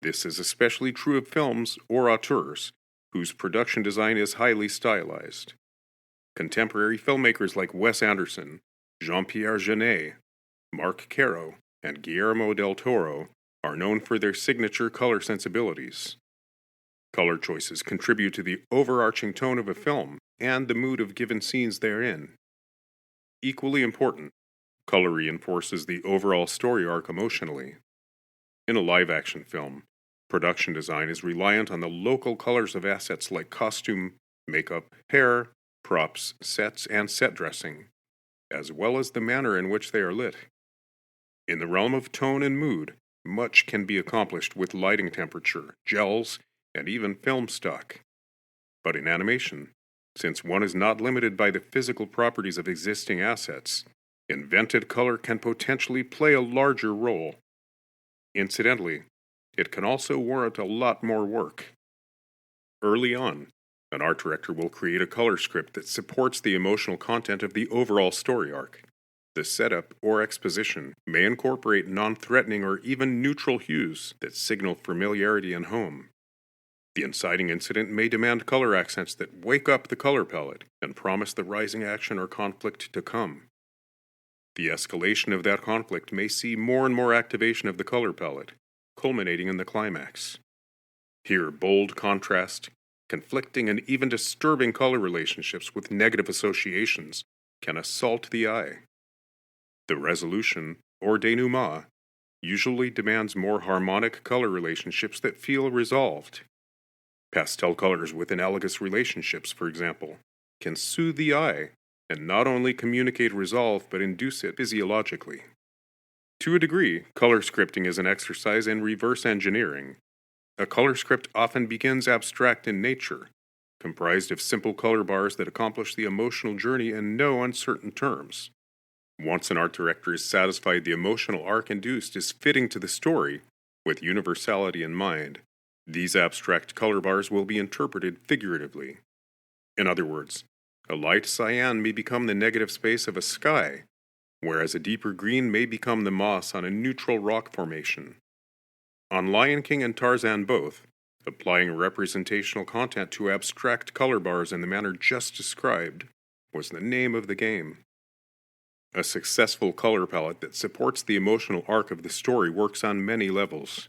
This is especially true of films or auteurs, whose production design is highly stylized. Contemporary filmmakers like Wes Anderson, Jean-Pierre Jeunet, Marc Caro, and Guillermo del Toro are known for their signature color sensibilities. Color choices contribute to the overarching tone of a film and the mood of given scenes therein. Equally important, color reinforces the overall story arc emotionally. In a live-action film, production design is reliant on the local colors of assets like costume, makeup, hair, props, sets, and set dressing, as well as the manner in which they are lit. In the realm of tone and mood, much can be accomplished with lighting temperature, gels, and even film stock. But in animation, since one is not limited by the physical properties of existing assets, invented color can potentially play a larger role. Incidentally, it can also warrant a lot more work. Early on, an art director will create a color script that supports the emotional content of the overall story arc. The setup or exposition may incorporate non-threatening or even neutral hues that signal familiarity and home. The inciting incident may demand color accents that wake up the color palette and promise the rising action or conflict to come. The escalation of that conflict may see more and more activation of the color palette, culminating in the climax. Here, bold contrast, conflicting and even disturbing color relationships with negative associations can assault the eye. The resolution, or denouement, usually demands more harmonic color relationships that feel resolved. Pastel colors with analogous relationships, for example, can soothe the eye and not only communicate resolve but induce it physiologically. To a degree, color scripting is an exercise in reverse engineering. A color script often begins abstract in nature, comprised of simple color bars that accomplish the emotional journey in no uncertain terms. Once an art director is satisfied the emotional arc induced is fitting to the story, with universality in mind, these abstract color bars will be interpreted figuratively. In other words, a light cyan may become the negative space of a sky, whereas a deeper green may become the moss on a neutral rock formation. On Lion King and Tarzan both, applying representational content to abstract color bars in the manner just described was the name of the game. A successful color palette that supports the emotional arc of the story works on many levels.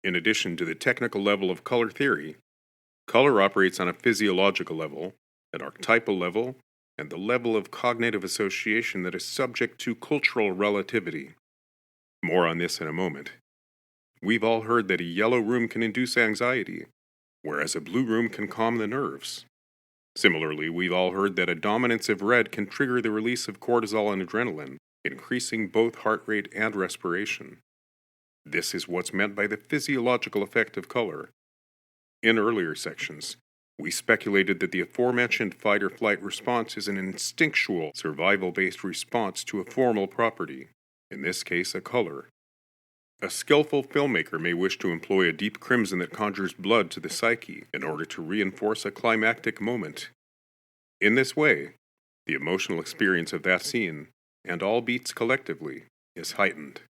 In addition to the technical level of color theory, color operates on a physiological level, an archetypal level, and the level of cognitive association that is subject to cultural relativity. More on this in a moment. We've all heard that a yellow room can induce anxiety, whereas a blue room can calm the nerves. Similarly, we've all heard that a dominance of red can trigger the release of cortisol and adrenaline, increasing both heart rate and respiration. This is what's meant by the physiological effect of color. In earlier sections, we speculated that the aforementioned fight-or-flight response is an instinctual, survival-based response to a formal property, in this case a color. A skillful filmmaker may wish to employ a deep crimson that conjures blood to the psyche in order to reinforce a climactic moment. In this way, the emotional experience of that scene, and all beats collectively, is heightened.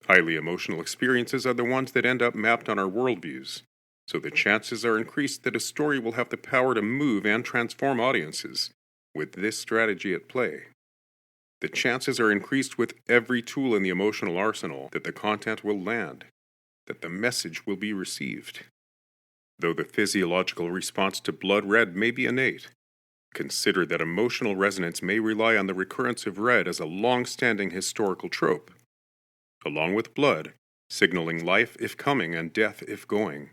Highly emotional experiences are the ones that end up mapped on our worldviews, so the chances are increased that a story will have the power to move and transform audiences, with this strategy at play. The chances are increased with every tool in the emotional arsenal that the content will land, that the message will be received. Though the physiological response to blood red may be innate, consider that emotional resonance may rely on the recurrence of red as a long-standing historical trope, along with blood, signaling life if coming and death if going.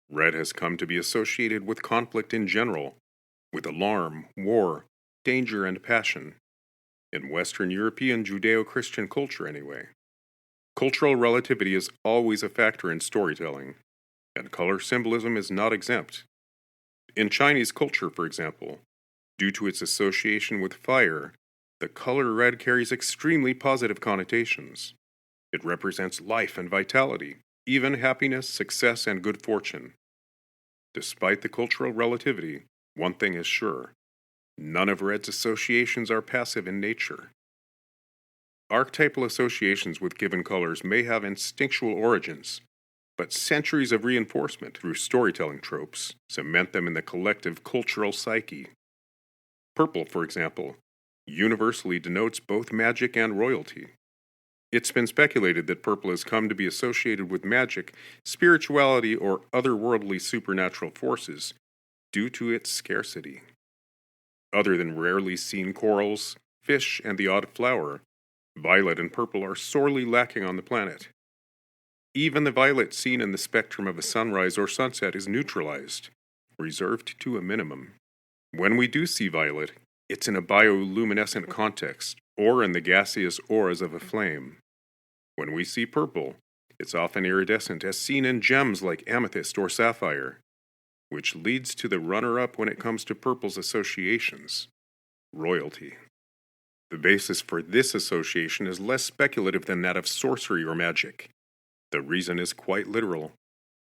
Red has come to be associated with conflict in general, with alarm, war, danger, and passion. In Western European Judeo-Christian culture, anyway. Cultural relativity is always a factor in storytelling, and color symbolism is not exempt. In Chinese culture, for example, due to its association with fire, the color red carries extremely positive connotations. It represents life and vitality, even happiness, success, and good fortune. Despite the cultural relativity, one thing is sure. None of red's associations are passive in nature. Archetypal associations with given colors may have instinctual origins, but centuries of reinforcement through storytelling tropes cement them in the collective cultural psyche. Purple, for example, universally denotes both magic and royalty. It's been speculated that purple has come to be associated with magic, spirituality, or otherworldly supernatural forces due to its scarcity. Other than rarely seen corals, fish, and the odd flower, violet and purple are sorely lacking on the planet. Even the violet seen in the spectrum of a sunrise or sunset is neutralized, reserved to a minimum. When we do see violet, it's in a bioluminescent context, or in the gaseous auras of a flame. When we see purple, it's often iridescent as seen in gems like amethyst or sapphire, which leads to the runner-up when it comes to purple's associations, royalty. The basis for this association is less speculative than that of sorcery or magic. The reason is quite literal.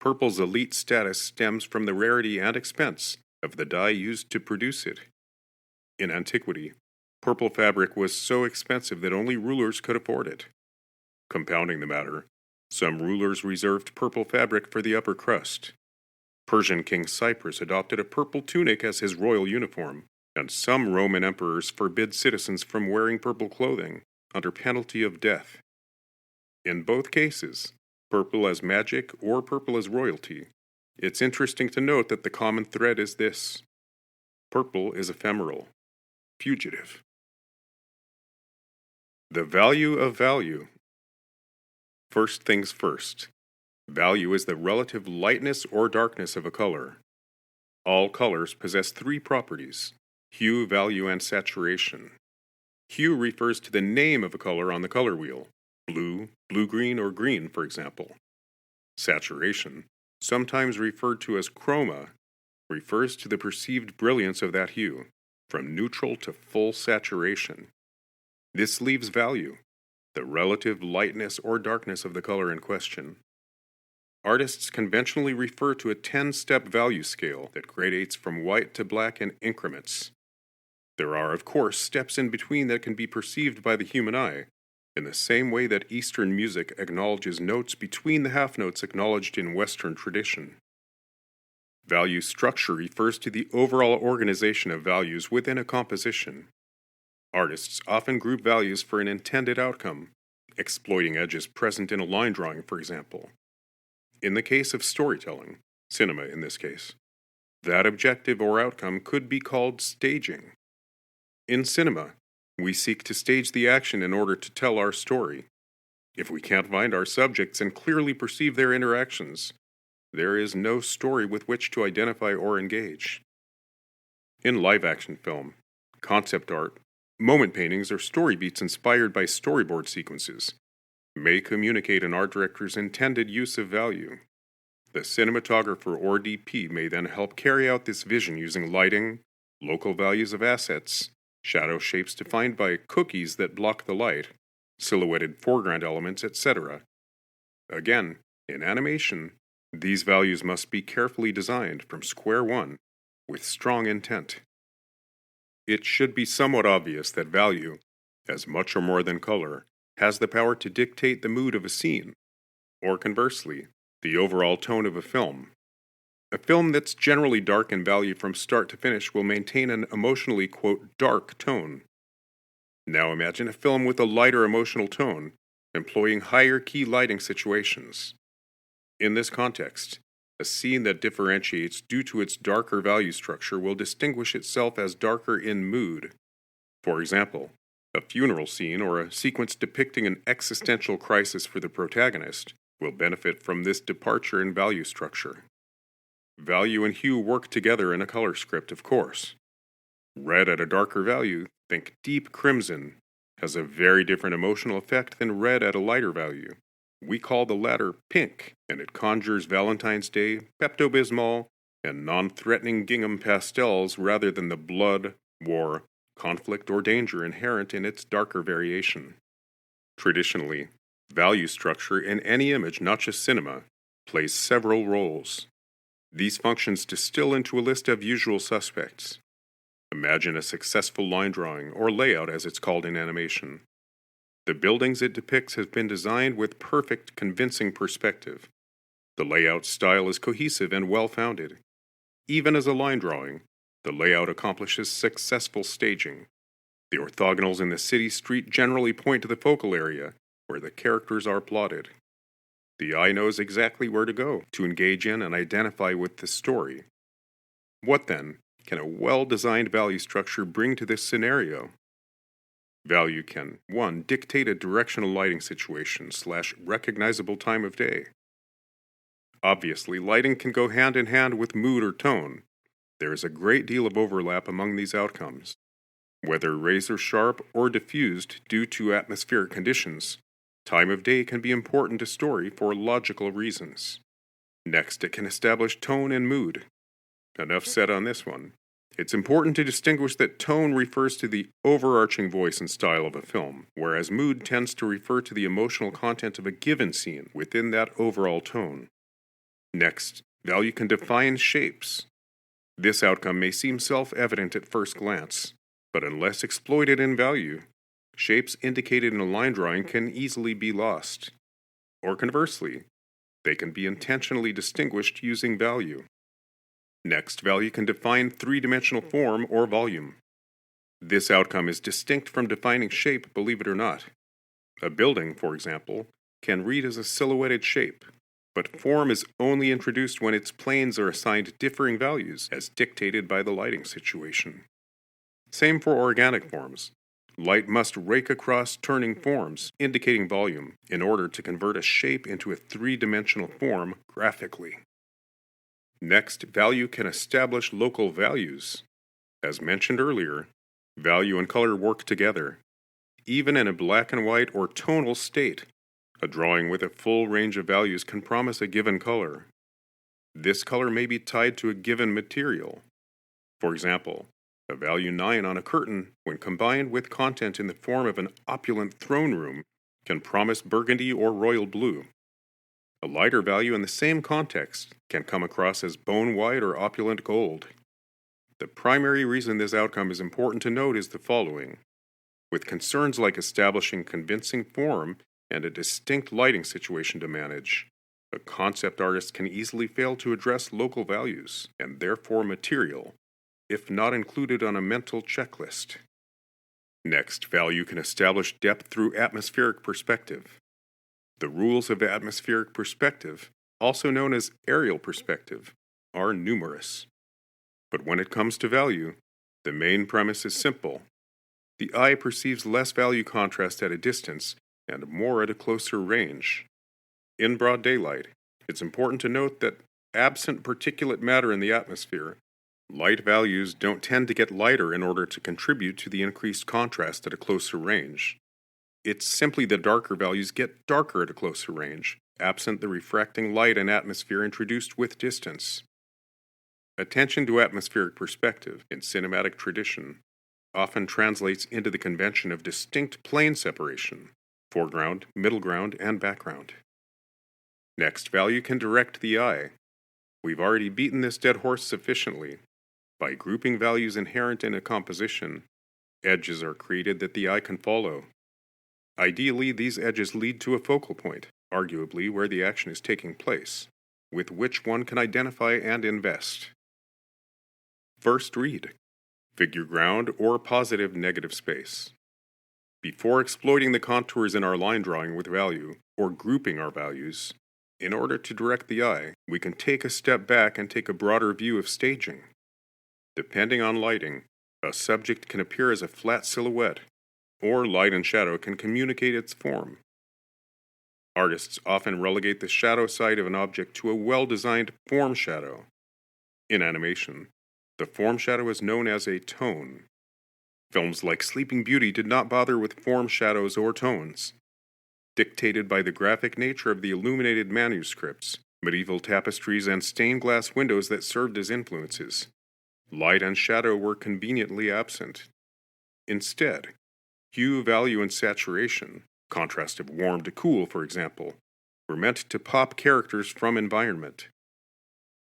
Purple's elite status stems from the rarity and expense of the dye used to produce it. In antiquity, purple fabric was so expensive that only rulers could afford it. Compounding the matter, some rulers reserved purple fabric for the upper crust. Persian King Cyprus adopted a purple tunic as his royal uniform, and some Roman emperors forbid citizens from wearing purple clothing, under penalty of death. In both cases, purple as magic or purple as royalty, it's interesting to note that the common thread is this: purple is ephemeral, fugitive. The value of value. First things first. Value is the relative lightness or darkness of a color. All colors possess three properties: hue, value, and saturation. Hue refers to the name of a color on the color wheel: blue, blue-green, or green, for example. Saturation, sometimes referred to as chroma, refers to the perceived brilliance of that hue, from neutral to full saturation. This leaves value, the relative lightness or darkness of the color in question. Artists conventionally refer to a 10-step value scale that gradates from white to black in increments. There are, of course, steps in between that can be perceived by the human eye, in the same way that Eastern music acknowledges notes between the half notes acknowledged in Western tradition. Value structure refers to the overall organization of values within a composition. Artists often group values for an intended outcome, exploiting edges present in a line drawing, for example. In the case of storytelling, cinema in this case, that objective or outcome could be called staging. In cinema, we seek to stage the action in order to tell our story. If we can't find our subjects and clearly perceive their interactions, there is no story with which to identify or engage. In live-action film, concept art, moment paintings, or story beats inspired by storyboard sequences may communicate an art director's intended use of value. The cinematographer or DP may then help carry out this vision using lighting, local values of assets, shadow shapes defined by cookies that block the light, silhouetted foreground elements, etc. Again, in animation, these values must be carefully designed from square one, with strong intent. It should be somewhat obvious that value, as much or more than color, has the power to dictate the mood of a scene, or conversely, the overall tone of a film. A film that's generally dark in value from start to finish will maintain an emotionally, quote, dark tone. Now imagine a film with a lighter emotional tone, employing higher key lighting situations. In this context, a scene that differentiates due to its darker value structure will distinguish itself as darker in mood. For example, a funeral scene or a sequence depicting an existential crisis for the protagonist will benefit from this departure in value structure. Value and hue work together in a color script, of course. Red at a darker value, think deep crimson, has a very different emotional effect than red at a lighter value. We call the latter pink, and it conjures Valentine's Day, Pepto-Bismol, and non-threatening gingham pastels rather than the blood, war, conflict, or danger inherent in its darker variation. Traditionally, value structure in any image, not just cinema, plays several roles. These functions distill into a list of usual suspects. Imagine a successful line drawing, or layout as it's called in animation. The buildings it depicts have been designed with perfect, convincing perspective. The layout style is cohesive and well-founded. Even as a line drawing, the layout accomplishes successful staging. The orthogonals in the city street generally point to the focal area, where the characters are plotted. The eye knows exactly where to go to engage in and identify with the story. What, then, can a well-designed value structure bring to this scenario? Value can, 1. Dictate a directional lighting situation / recognizable time of day. Obviously, lighting can go hand in hand with mood or tone. There is a great deal of overlap among these outcomes. Whether razor-sharp or diffused due to atmospheric conditions, time of day can be important to story for logical reasons. Next, it can establish tone and mood. Enough said on this one. It's important to distinguish that tone refers to the overarching voice and style of a film, whereas mood tends to refer to the emotional content of a given scene within that overall tone. Next, value can define shapes. This outcome may seem self-evident at first glance, but unless exploited in value, shapes indicated in a line drawing can easily be lost. Or conversely, they can be intentionally distinguished using value. Next, value can define three-dimensional form or volume. This outcome is distinct from defining shape, believe it or not. A building, for example, can read as a silhouetted shape, but form is only introduced when its planes are assigned differing values as dictated by the lighting situation. Same for organic forms. Light must rake across turning forms, indicating volume, in order to convert a shape into a three-dimensional form graphically. Next, value can establish local values. As mentioned earlier, value and color work together. Even in a black and white or tonal state, a drawing with a full range of values can promise a given color. This color may be tied to a given material. For example, a value 9 on a curtain, when combined with content in the form of an opulent throne room, can promise burgundy or royal blue. A lighter value in the same context can come across as bone white or opulent gold. The primary reason this outcome is important to note is the following. With concerns like establishing convincing form and a distinct lighting situation to manage, a concept artist can easily fail to address local values, and therefore material, if not included on a mental checklist. Next, value can establish depth through atmospheric perspective. The rules of atmospheric perspective, also known as aerial perspective, are numerous. But when it comes to value, the main premise is simple. The eye perceives less value contrast at a distance and more at a closer range. In broad daylight, it's important to note that absent particulate matter in the atmosphere, light values don't tend to get lighter in order to contribute to the increased contrast at a closer range. It's simply the darker values get darker at a closer range, absent the refracting light and atmosphere introduced with distance. Attention to atmospheric perspective in cinematic tradition often translates into the convention of distinct plane separation, foreground, middle ground, and background. Next, value can direct the eye. We've already beaten this dead horse sufficiently. By grouping values inherent in a composition, edges are created that the eye can follow. Ideally, these edges lead to a focal point, arguably where the action is taking place, with which one can identify and invest. First, read. Figure ground or positive negative space. Before exploiting the contours in our line drawing with value, or grouping our values, in order to direct the eye, we can take a step back and take a broader view of staging. Depending on lighting, a subject can appear as a flat silhouette, or light and shadow can communicate its form. Artists often relegate the shadow side of an object to a well-designed form shadow. In animation, the form shadow is known as a tone. Films like Sleeping Beauty did not bother with form shadows or tones. Dictated by the graphic nature of the illuminated manuscripts, medieval tapestries, and stained glass windows that served as influences, light and shadow were conveniently absent. Instead, hue, value, and saturation, contrast of warm to cool, for example, were meant to pop characters from environment.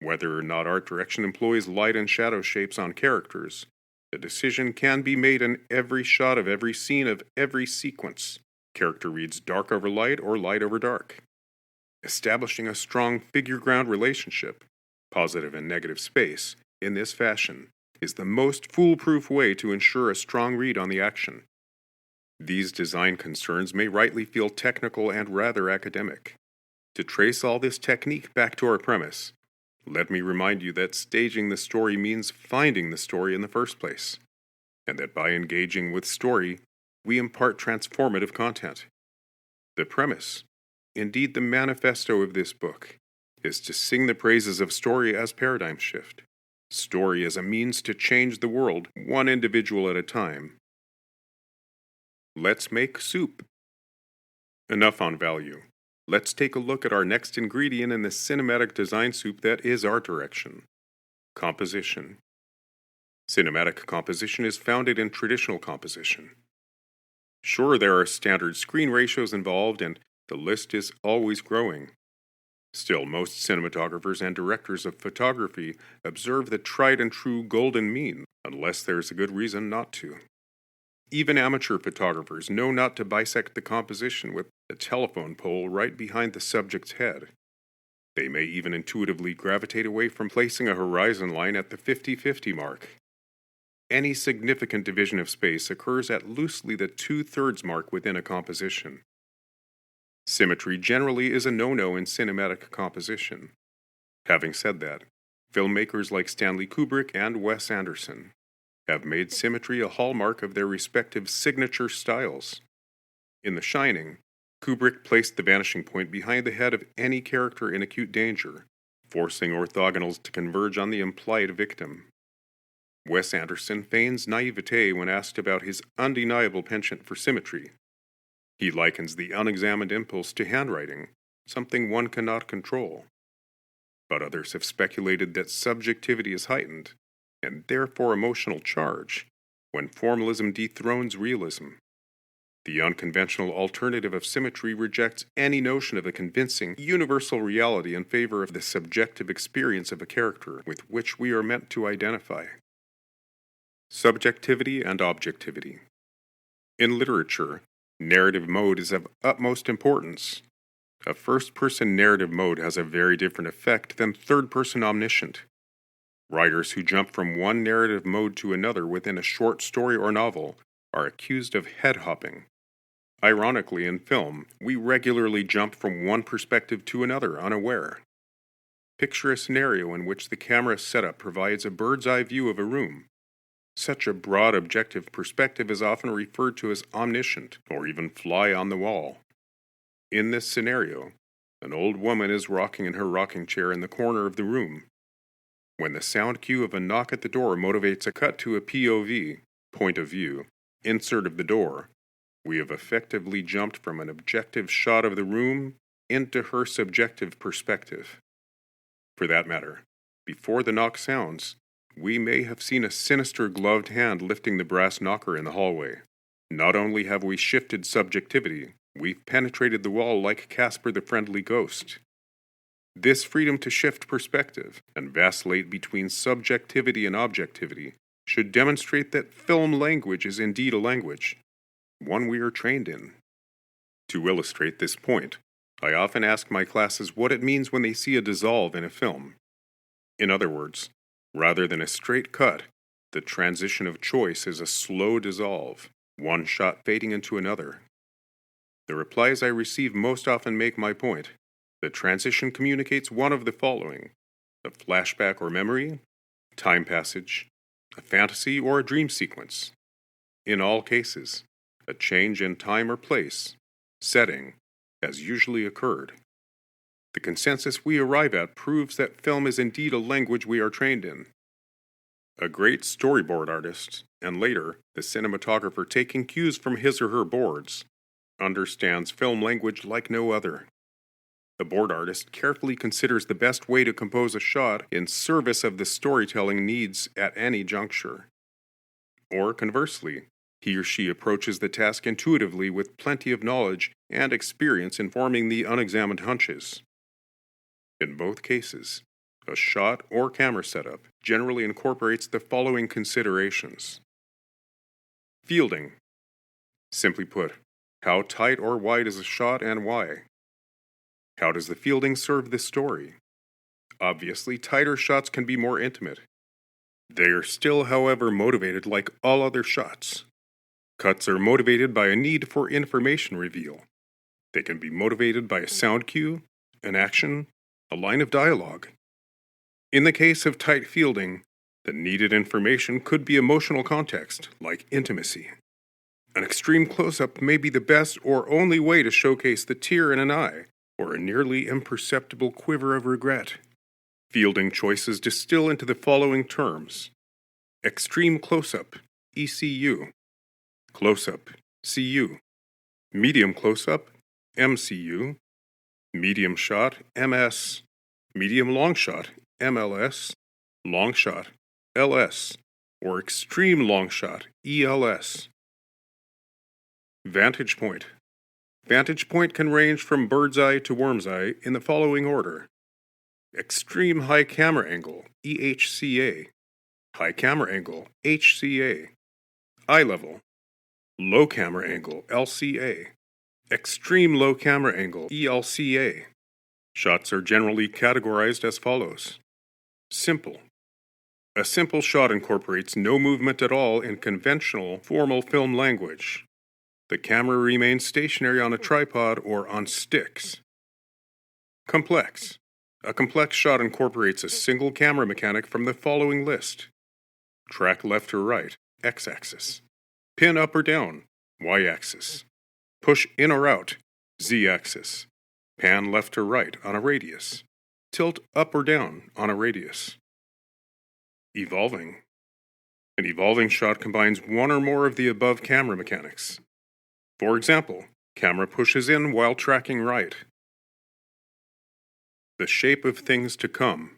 Whether or not art direction employs light and shadow shapes on characters, the decision can be made in every shot of every scene of every sequence. Character reads dark over light or light over dark. Establishing a strong figure-ground relationship, positive and negative space, in this fashion is the most foolproof way to ensure a strong read on the action. These design concerns may rightly feel technical and rather academic. To trace all this technique back to our premise, let me remind you that staging the story means finding the story in the first place, and that by engaging with story, we impart transformative content. The premise, indeed the manifesto of this book, is to sing the praises of story as paradigm shift. Story as a means to change the world, one individual at a time. Let's make soup. Enough on value. Let's take a look at our next ingredient in the cinematic design soup that is art direction. Composition. Cinematic composition is founded in traditional composition. Sure, there are standard screen ratios involved, and the list is always growing. Still, most cinematographers and directors of photography observe the tried and true golden mean, unless there's a good reason not to. Even amateur photographers know not to bisect the composition with a telephone pole right behind the subject's head. They may even intuitively gravitate away from placing a horizon line at the 50-50 mark. Any significant division of space occurs at loosely the 2/3 mark within a composition. Symmetry generally is a no-no in cinematic composition. Having said that, filmmakers like Stanley Kubrick and Wes Anderson have made symmetry a hallmark of their respective signature styles. In The Shining, Kubrick placed the vanishing point behind the head of any character in acute danger, forcing orthogonals to converge on the implied victim. Wes Anderson feigns naivete when asked about his undeniable penchant for symmetry. He likens the unexamined impulse to handwriting, something one cannot control. But others have speculated that subjectivity is heightened, and therefore emotional charge, when formalism dethrones realism. The unconventional alternative of symmetry rejects any notion of a convincing, universal reality in favor of the subjective experience of a character with which we are meant to identify. Subjectivity and objectivity. In literature, narrative mode is of utmost importance. A first-person narrative mode has a very different effect than third-person omniscient. Writers who jump from one narrative mode to another within a short story or novel are accused of head-hopping. Ironically, in film, we regularly jump from one perspective to another unaware. Picture a scenario in which the camera setup provides a bird's-eye view of a room. Such a broad objective perspective is often referred to as omniscient, or even fly on the wall. In this scenario, an old woman is rocking in her rocking chair in the corner of the room. When the sound cue of a knock at the door motivates a cut to a POV, point of view, insert of the door, we have effectively jumped from an objective shot of the room into her subjective perspective. For that matter, before the knock sounds, we may have seen a sinister gloved hand lifting the brass knocker in the hallway. Not only have we shifted subjectivity, we've penetrated the wall like Casper the Friendly Ghost. This freedom to shift perspective and vacillate between subjectivity and objectivity should demonstrate that film language is indeed a language, one we are trained in. To illustrate this point, I often ask my classes what it means when they see a dissolve in a film. In other words, rather than a straight cut, the transition of choice is a slow dissolve, one shot fading into another. The replies I receive most often make my point. The transition communicates one of the following: a flashback or memory, time passage, a fantasy or a dream sequence. In all cases, a change in time or place, setting, has usually occurred. The consensus we arrive at proves that film is indeed a language we are trained in. A great storyboard artist, and later the cinematographer taking cues from his or her boards, understands film language like no other. The board artist carefully considers the best way to compose a shot in service of the storytelling needs at any juncture. Or conversely, he or she approaches the task intuitively with plenty of knowledge and experience informing the unexamined hunches. In both cases, a shot or camera setup generally incorporates the following considerations. Fielding. Simply put, how tight or wide is a shot and why? How does the fielding serve the story? Obviously, tighter shots can be more intimate. They are still, however, motivated like all other shots. Cuts are motivated by a need for information reveal. They can be motivated by a sound cue, an action, a line of dialogue. In the case of tight fielding, the needed information could be emotional context, like intimacy. An extreme close-up may be the best or only way to showcase the tear in an eye, or a nearly imperceptible quiver of regret. Fielding choices distill into the following terms: extreme close-up, ECU; close-up, CU; medium close-up, MCU; medium shot, MS; medium long shot, MLS; long shot, LS; or extreme long shot, ELS. Vantage point. Vantage point can range from bird's eye to worm's eye in the following order: extreme high camera angle, EHCA; high camera angle, HCA; eye level; low camera angle, LCA; extreme low camera angle, ELCA; Shots are generally categorized as follows. Simple. A simple shot incorporates no movement at all in conventional, formal film language. The camera remains stationary on a tripod or on sticks. Complex. A complex shot incorporates a single camera mechanic from the following list. Track left or right, x-axis. Pin up or down, y-axis. Push in or out, z-axis. Pan left or right on a radius. Tilt up or down on a radius. Evolving. An evolving shot combines one or more of the above camera mechanics. For example, camera pushes in while tracking right. The shape of things to come.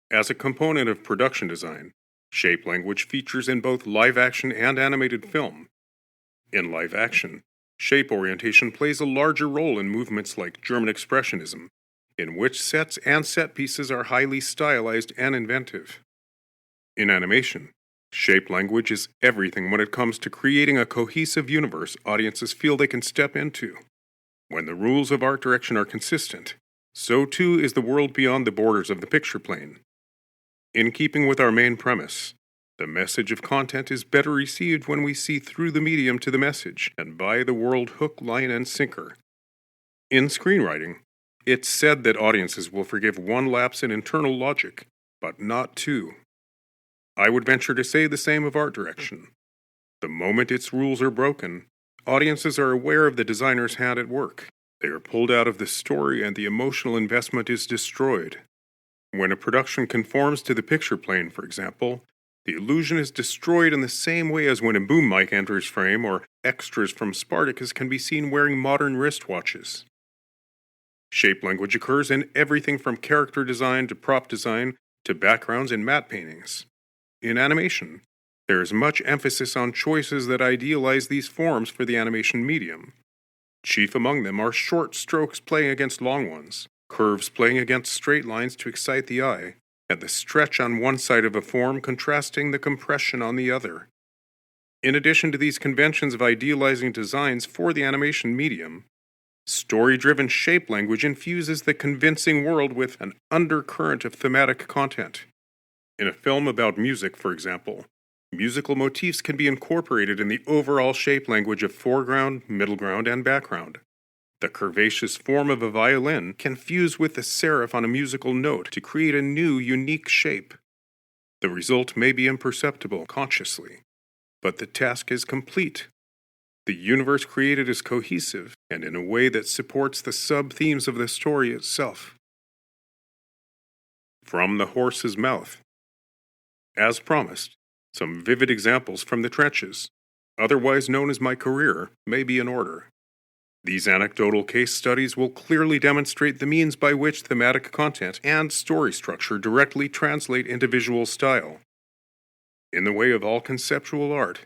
As a component of production design, shape language features in both live-action and animated film. In live-action, shape orientation plays a larger role in movements like German Expressionism, in which sets and set pieces are highly stylized and inventive. In animation, shape language is everything when it comes to creating a cohesive universe audiences feel they can step into. When the rules of art direction are consistent, so too is the world beyond the borders of the picture plane. In keeping with our main premise, the message of content is better received when we see through the medium to the message and buy the world hook, line, and sinker. In screenwriting, it's said that audiences will forgive one lapse in internal logic, but not two. I would venture to say the same of art direction. The moment its rules are broken, audiences are aware of the designer's hand at work. They are pulled out of the story and the emotional investment is destroyed. When a production conforms to the picture plane, for example, the illusion is destroyed in the same way as when a boom mic enters frame or extras from Spartacus can be seen wearing modern wristwatches. Shape language occurs in everything from character design to prop design to backgrounds in matte paintings. In animation, there is much emphasis on choices that idealize these forms for the animation medium. Chief among them are short strokes playing against long ones, curves playing against straight lines to excite the eye, and the stretch on one side of a form contrasting the compression on the other. In addition to these conventions of idealizing designs for the animation medium, story-driven shape language infuses the convincing world with an undercurrent of thematic content. In a film about music, for example, musical motifs can be incorporated in the overall shape language of foreground, middle ground, and background. The curvaceous form of a violin can fuse with the serif on a musical note to create a new, unique shape. The result may be imperceptible consciously, but the task is complete. The universe created is cohesive and in a way that supports the sub-themes of the story itself. From the horse's mouth. As promised, some vivid examples from the trenches, otherwise known as my career, may be in order. These anecdotal case studies will clearly demonstrate the means by which thematic content and story structure directly translate into visual style. In the way of all conceptual art,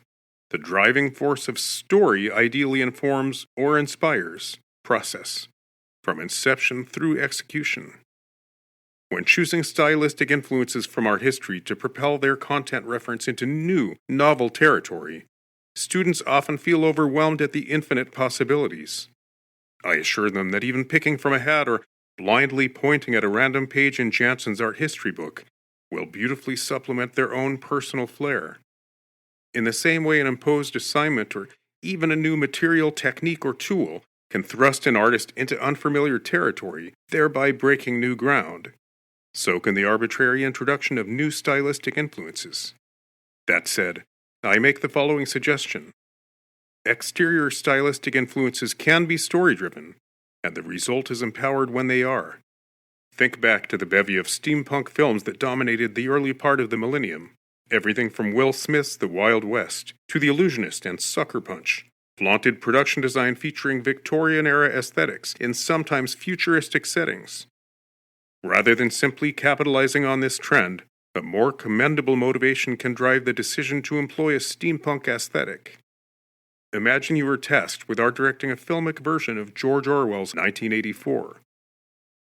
the driving force of story ideally informs or inspires process, from inception through execution. When choosing stylistic influences from our history to propel their content reference into new, novel territory, students often feel overwhelmed at the infinite possibilities. I assure them that even picking from a hat or blindly pointing at a random page in Jansen's art history book will beautifully supplement their own personal flair. In the same way an imposed assignment or even a new material, technique, or tool can thrust an artist into unfamiliar territory, thereby breaking new ground, so can the arbitrary introduction of new stylistic influences. That said, I make the following suggestion. Exterior stylistic influences can be story-driven, and the result is empowered when they are. Think back to the bevy of steampunk films that dominated the early part of the millennium. Everything from Will Smith's The Wild West to The Illusionist and Sucker Punch flaunted production design featuring Victorian-era aesthetics in sometimes futuristic settings. Rather than simply capitalizing on this trend, a more commendable motivation can drive the decision to employ a steampunk aesthetic. Imagine you were tasked with art directing a filmic version of George Orwell's 1984.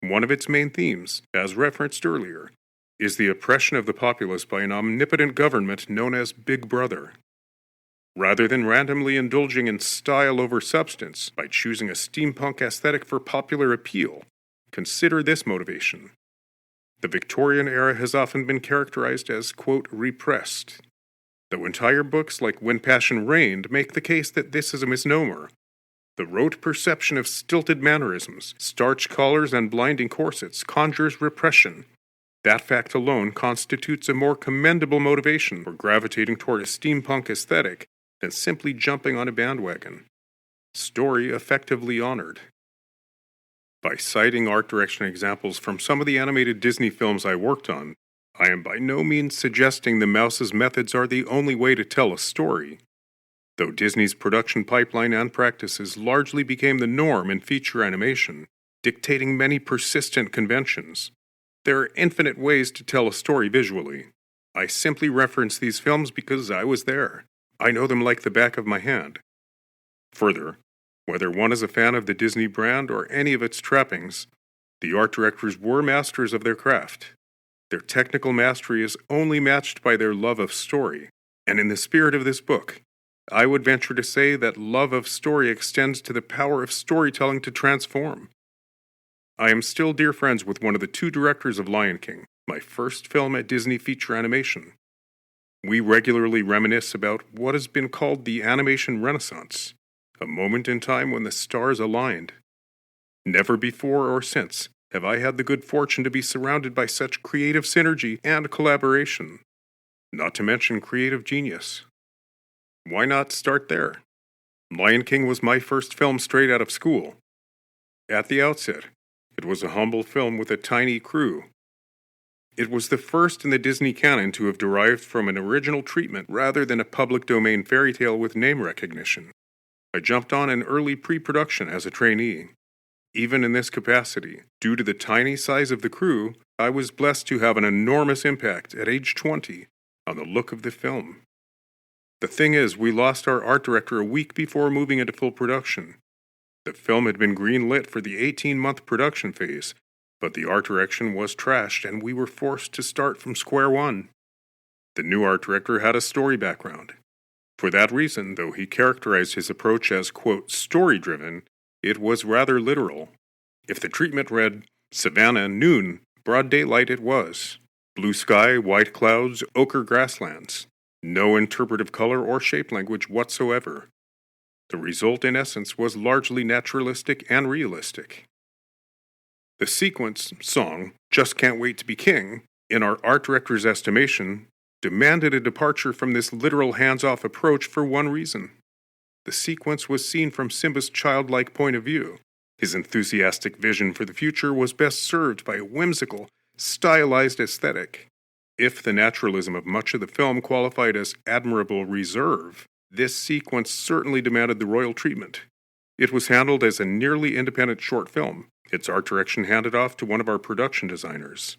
One of its main themes, as referenced earlier, is the oppression of the populace by an omnipotent government known as Big Brother. Rather than randomly indulging in style over substance by choosing a steampunk aesthetic for popular appeal, Consider this motivation. The Victorian era has often been characterized as, quote, repressed, though entire books like When Passion Reigned make the case that this is a misnomer. The rote perception of stilted mannerisms, starched collars, and blinding corsets conjures repression. That fact alone constitutes a more commendable motivation for gravitating toward a steampunk aesthetic than simply jumping on a bandwagon. Story effectively honored. By citing art direction examples from some of the animated Disney films I worked on, I am by no means suggesting the mouse's methods are the only way to tell a story. Though Disney's production pipeline and practices largely became the norm in feature animation, dictating many persistent conventions, there are infinite ways to tell a story visually. I simply reference these films because I was there. I know them like the back of my hand. Further, whether one is a fan of the Disney brand or any of its trappings, the art directors were masters of their craft. Their technical mastery is only matched by their love of story, and in the spirit of this book, I would venture to say that love of story extends to the power of storytelling to transform. I am still dear friends with one of the two directors of Lion King, my first film at Disney Feature Animation. We regularly reminisce about what has been called the animation renaissance, a moment in time when the stars aligned. Never before or since have I had the good fortune to be surrounded by such creative synergy and collaboration, not to mention creative genius. Why not start there? Lion King was my first film straight out of school. At the outset, it was a humble film with a tiny crew. It was the first in the Disney canon to have derived from an original treatment rather than a public domain fairy tale with name recognition. I jumped on in early pre-production as a trainee. Even in this capacity, due to the tiny size of the crew, I was blessed to have an enormous impact at age 20 on the look of the film. The thing is, we lost our art director a week before moving into full production. The film had been green-lit for the 18-month production phase, but the art direction was trashed and we were forced to start from square one. The new art director had a story background. For that reason, though he characterized his approach as, quote, story-driven, it was rather literal. If the treatment read, Savannah, noon, broad daylight it was. Blue sky, white clouds, ochre grasslands. No interpretive color or shape language whatsoever. The result, in essence, was largely naturalistic and realistic. The sequence, song, Just Can't Wait to Be King, in our art director's estimation, demanded a departure from this literal hands-off approach for one reason. The sequence was seen from Simba's childlike point of view. His enthusiastic vision for the future was best served by a whimsical, stylized aesthetic. If the naturalism of much of the film qualified as admirable reserve, this sequence certainly demanded the royal treatment. It was handled as a nearly independent short film, its art direction handed off to one of our production designers.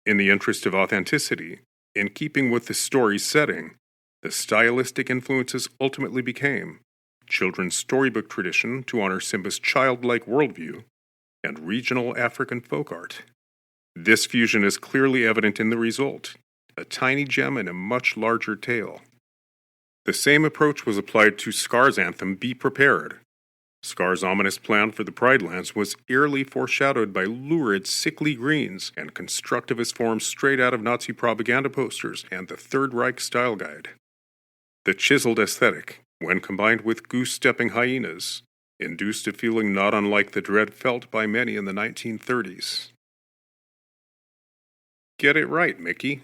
In the interest of authenticity, in keeping with the story's setting, the stylistic influences ultimately became children's storybook tradition to honor Simba's childlike worldview, and regional African folk art. This fusion is clearly evident in the result, a tiny gem in a much larger tale. The same approach was applied to Scar's anthem, Be Prepared. Scar's ominous plan for the Pride Lands was eerily foreshadowed by lurid, sickly greens and constructivist forms straight out of Nazi propaganda posters and the Third Reich style guide. The chiseled aesthetic, when combined with goose-stepping hyenas, induced a feeling not unlike the dread felt by many in the 1930s. Get it right, Mickey.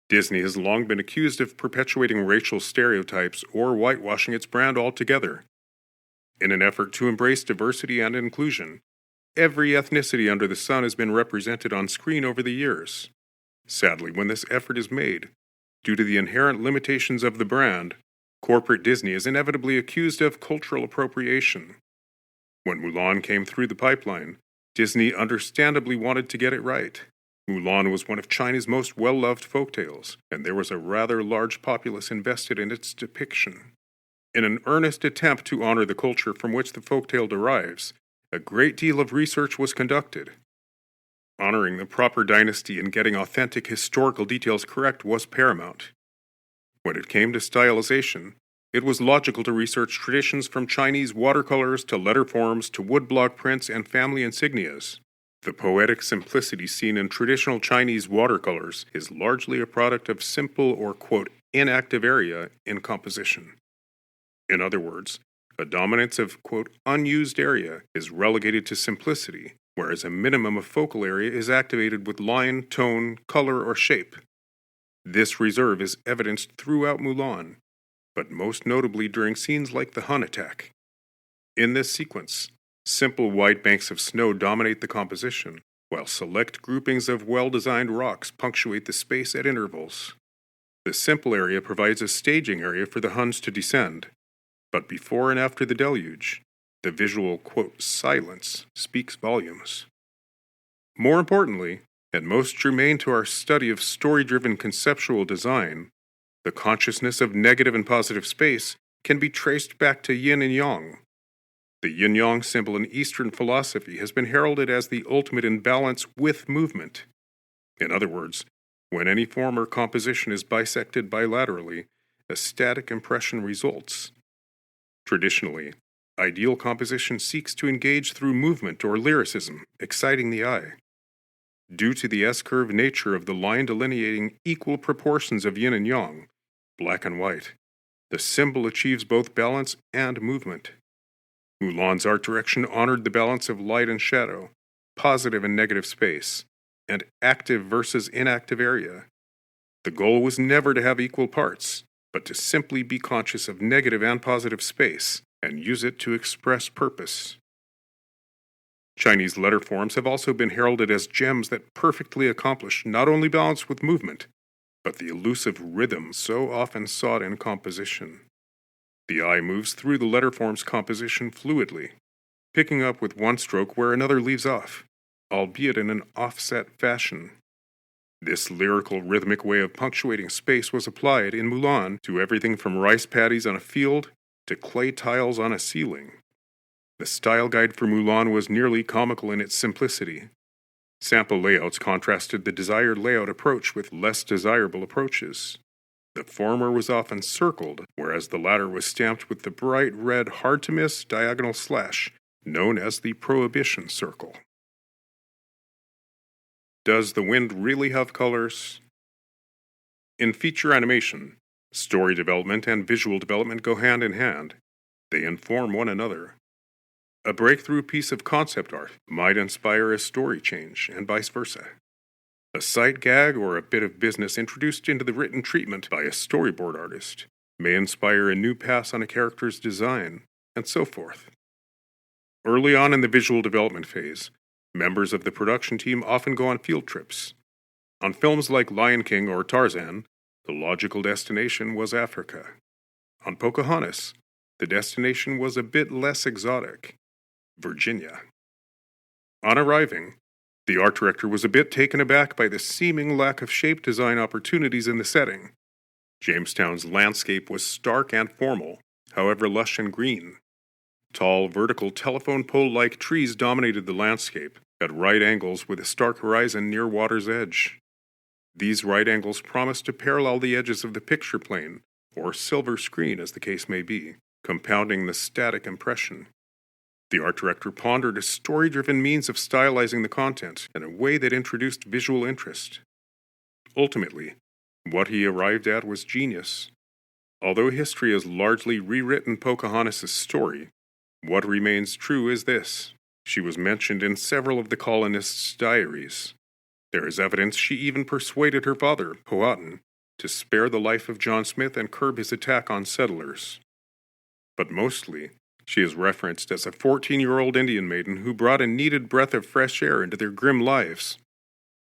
Disney has long been accused of perpetuating racial stereotypes or whitewashing its brand altogether. In an effort to embrace diversity and inclusion, every ethnicity under the sun has been represented on screen over the years. Sadly, when this effort is made, due to the inherent limitations of the brand, corporate Disney is inevitably accused of cultural appropriation. When Mulan came through the pipeline, Disney understandably wanted to get it right. Mulan was one of China's most well-loved folktales, and there was a rather large populace invested in its depiction. In an earnest attempt to honor the culture from which the folktale derives, a great deal of research was conducted. Honoring the proper dynasty and getting authentic historical details correct was paramount. When it came to stylization, it was logical to research traditions from Chinese watercolors to letter forms to woodblock prints and family insignias. The poetic simplicity seen in traditional Chinese watercolors is largely a product of simple or, quote, inactive area in composition. In other words, a dominance of, quote, unused area is relegated to simplicity, whereas a minimum of focal area is activated with line, tone, color, or shape. This reserve is evidenced throughout Mulan, but most notably during scenes like the Hun attack. In this sequence, simple wide banks of snow dominate the composition, while select groupings of well-designed rocks punctuate the space at intervals. The simple area provides a staging area for the Huns to descend, but before and after the deluge, the visual, quote, silence speaks volumes. More importantly, and most germane to our study of story-driven conceptual design, the consciousness of negative and positive space can be traced back to yin and yang. The yin-yang symbol in Eastern philosophy has been heralded as the ultimate in balance with movement. In other words, when any form or composition is bisected bilaterally, a static impression results. Traditionally, ideal composition seeks to engage through movement or lyricism, exciting the eye. Due to the S-curve nature of the line delineating equal proportions of yin and yang, black and white, the symbol achieves both balance and movement. Mulan's art direction honored the balance of light and shadow, positive and negative space, and active versus inactive area. The goal was never to have equal parts, but to simply be conscious of negative and positive space and use it to express purpose. Chinese letter forms have also been heralded as gems that perfectly accomplish not only balance with movement, but the elusive rhythm so often sought in composition. The eye moves through the letter form's composition fluidly, picking up with one stroke where another leaves off, albeit in an offset fashion. This lyrical, rhythmic way of punctuating space was applied in Mulan to everything from rice paddies on a field to clay tiles on a ceiling. The style guide for Mulan was nearly comical in its simplicity. Sample layouts contrasted the desired layout approach with less desirable approaches. The former was often circled, whereas the latter was stamped with the bright red, hard-to-miss diagonal slash, known as the Prohibition Circle. Does the wind really have colors? In feature animation, story development and visual development go hand in hand. They inform one another. A breakthrough piece of concept art might inspire a story change, and vice versa. A sight gag or a bit of business introduced into the written treatment by a storyboard artist may inspire a new pass on a character's design, and so forth. Early on in the visual development phase, members of the production team often go on field trips. On films like Lion King or Tarzan, the logical destination was Africa. On Pocahontas, the destination was a bit less exotic, Virginia. On arriving, the art director was a bit taken aback by the seeming lack of shape design opportunities in the setting. Jamestown's landscape was stark and formal, however lush and green. Tall, vertical telephone pole-like trees dominated the landscape, at right angles with a stark horizon near water's edge. These right angles promised to parallel the edges of the picture plane, or silver screen as the case may be, compounding the static impression. The art director pondered a story-driven means of stylizing the content in a way that introduced visual interest. Ultimately, what he arrived at was genius. Although history has largely rewritten Pocahontas' story, what remains true is this: she was mentioned in several of the colonists' diaries. There is evidence she even persuaded her father, Powhatan, to spare the life of John Smith and curb his attack on settlers. But mostly, she is referenced as a 14-year-old Indian maiden who brought a needed breath of fresh air into their grim lives.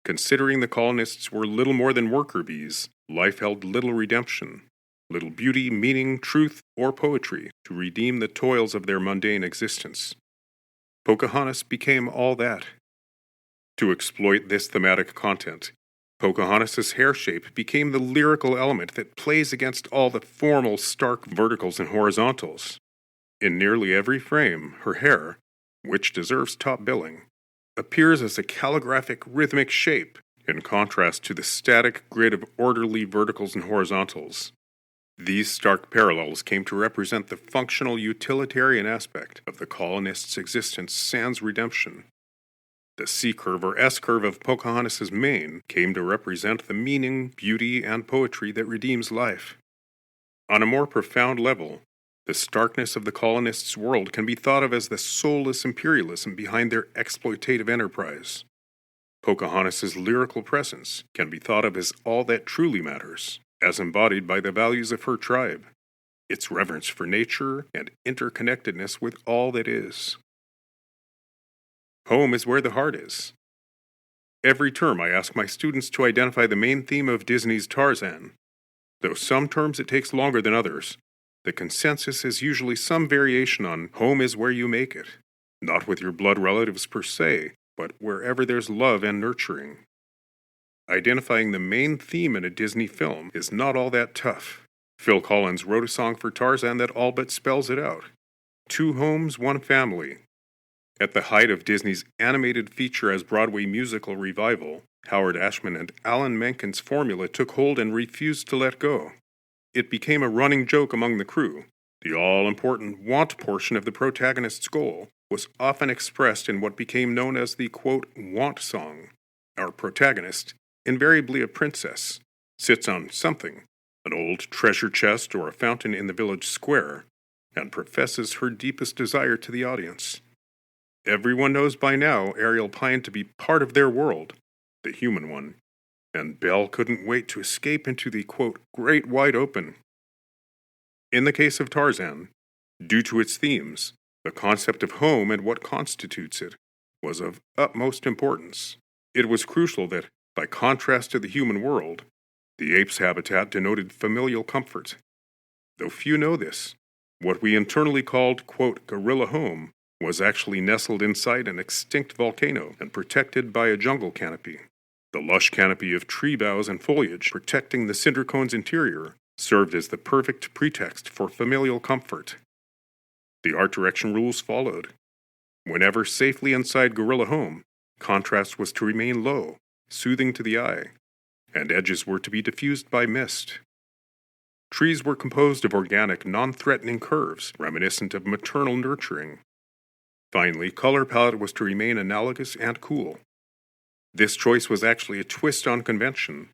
Considering the colonists were little more than worker bees, life held little redemption, little beauty, meaning, truth, or poetry to redeem the toils of their mundane existence. Pocahontas became all that. To exploit this thematic content, Pocahontas' hair shape became the lyrical element that plays against all the formal, stark verticals and horizontals. In nearly every frame, her hair, which deserves top billing, appears as a calligraphic rhythmic shape, in contrast to the static grid of orderly verticals and horizontals. These stark parallels came to represent the functional utilitarian aspect of the colonists' existence sans redemption. The C-curve or S-curve of Pocahontas' mane came to represent the meaning, beauty, and poetry that redeems life. On a more profound level, the starkness of the colonists' world can be thought of as the soulless imperialism behind their exploitative enterprise. Pocahontas' lyrical presence can be thought of as all that truly matters, as embodied by the values of her tribe, its reverence for nature and interconnectedness with all that is. Home is where the heart is. Every term I ask my students to identify the main theme of Disney's Tarzan. Though some terms it takes longer than others, the consensus is usually some variation on home is where you make it, not with your blood relatives per se, but wherever there's love and nurturing. Identifying the main theme in a Disney film is not all that tough. Phil Collins wrote a song for Tarzan that all but spells it out. 2 homes, 1 family. At the height of Disney's animated feature as Broadway musical revival, Howard Ashman and Alan Menken's formula took hold and refused to let go. It became a running joke among the crew. The all-important want portion of the protagonist's goal was often expressed in what became known as the, quote, want song. Our protagonist, invariably a princess, sits on something, an old treasure chest or a fountain in the village square, and professes her deepest desire to the audience. Everyone knows by now Ariel pined to be part of their world, the human one, and Belle couldn't wait to escape into the, quote, great wide open. In the case of Tarzan, due to its themes, the concept of home and what constitutes it was of utmost importance. It was crucial that, by contrast to the human world, the ape's habitat denoted familial comfort. Though few know this, what we internally called, quote, gorilla home was actually nestled inside an extinct volcano and protected by a jungle canopy. The lush canopy of tree boughs and foliage protecting the cinder cone's interior served as the perfect pretext for familial comfort. The art direction rules followed. Whenever safely inside gorilla home, contrast was to remain low, soothing to the eye, and edges were to be diffused by mist. Trees were composed of organic, non-threatening curves, reminiscent of maternal nurturing. Finally, color palette was to remain analogous and cool. This choice was actually a twist on convention.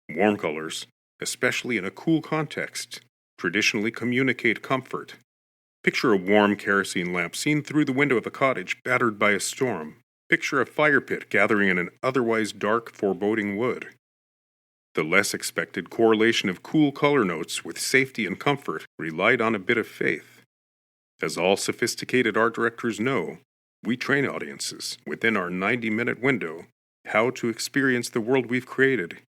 Warm colors, especially in a cool context, traditionally communicate comfort. Picture a warm kerosene lamp seen through the window of a cottage battered by a storm. Picture a fire pit gathering in an otherwise dark, foreboding wood. The less expected correlation of cool color notes with safety and comfort relied on a bit of faith. As all sophisticated art directors know, we train audiences, within our 90-minute window, how to experience the world we've created.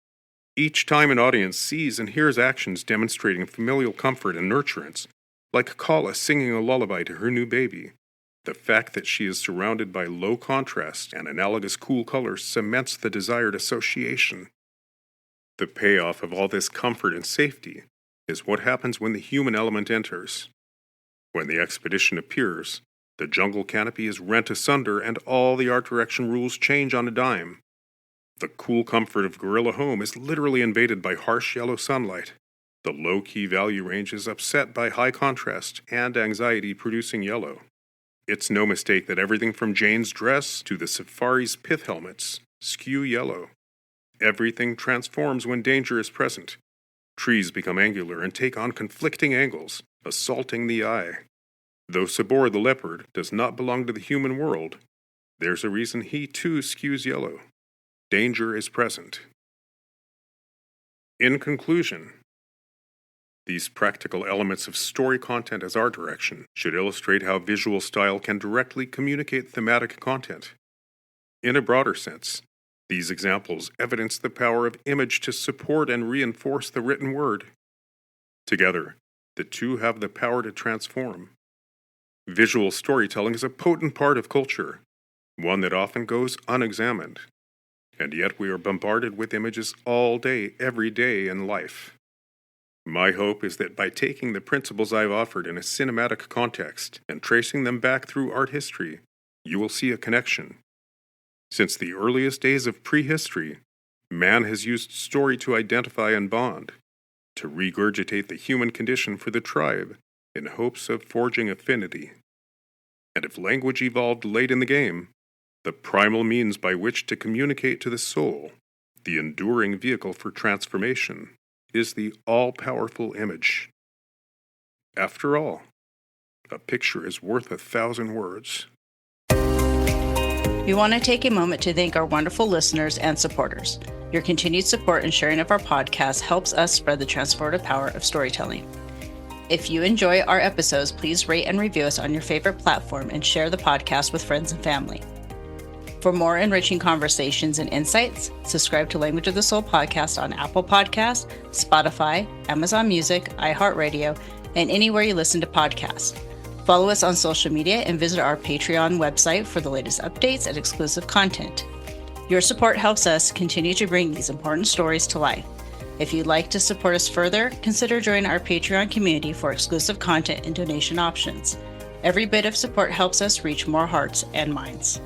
Each time an audience sees and hears actions demonstrating familial comfort and nurturance, like Kala singing a lullaby to her new baby, the fact that she is surrounded by low contrast and analogous cool colors cements the desired association. The payoff of all this comfort and safety is what happens when the human element enters. When the expedition appears, the jungle canopy is rent asunder and all the art direction rules change on a dime. The cool comfort of gorilla home is literally invaded by harsh yellow sunlight. The low-key value range is upset by high contrast and anxiety-producing yellow. It's no mistake that everything from Jane's dress to the safari's pith helmets skew yellow. Everything transforms when danger is present. Trees become angular and take on conflicting angles, assaulting the eye. Though Sabor the leopard does not belong to the human world, there's a reason he too skews yellow. Danger is present. In conclusion, these practical elements of story content as art direction should illustrate how visual style can directly communicate thematic content. In a broader sense, these examples evidence the power of image to support and reinforce the written word. Together, the two have the power to transform. Visual storytelling is a potent part of culture, one that often goes unexamined, and yet we are bombarded with images all day, every day in life. My hope is that by taking the principles I've offered in a cinematic context and tracing them back through art history, you will see a connection. Since the earliest days of prehistory, man has used story to identify and bond. to regurgitate the human condition for the tribe in hopes of forging affinity. And if language evolved late in the game, the primal means by which to communicate to the soul, the enduring vehicle for transformation, is the all-powerful image. After all, a picture is worth 1,000 words. We want to take a moment to thank our wonderful listeners and supporters. Your continued support and sharing of our podcast helps us spread the transformative power of storytelling. If you enjoy our episodes, please rate and review us on your favorite platform and share the podcast with friends and family. For more enriching conversations and insights, subscribe to Language of the Soul podcast on Apple Podcasts, Spotify, Amazon Music, iHeartRadio, and anywhere you listen to podcasts. Follow us on social media and visit our Patreon website for the latest updates and exclusive content. Your support helps us continue to bring these important stories to life. If you'd like to support us further, consider joining our Patreon community for exclusive content and donation options. Every bit of support helps us reach more hearts and minds.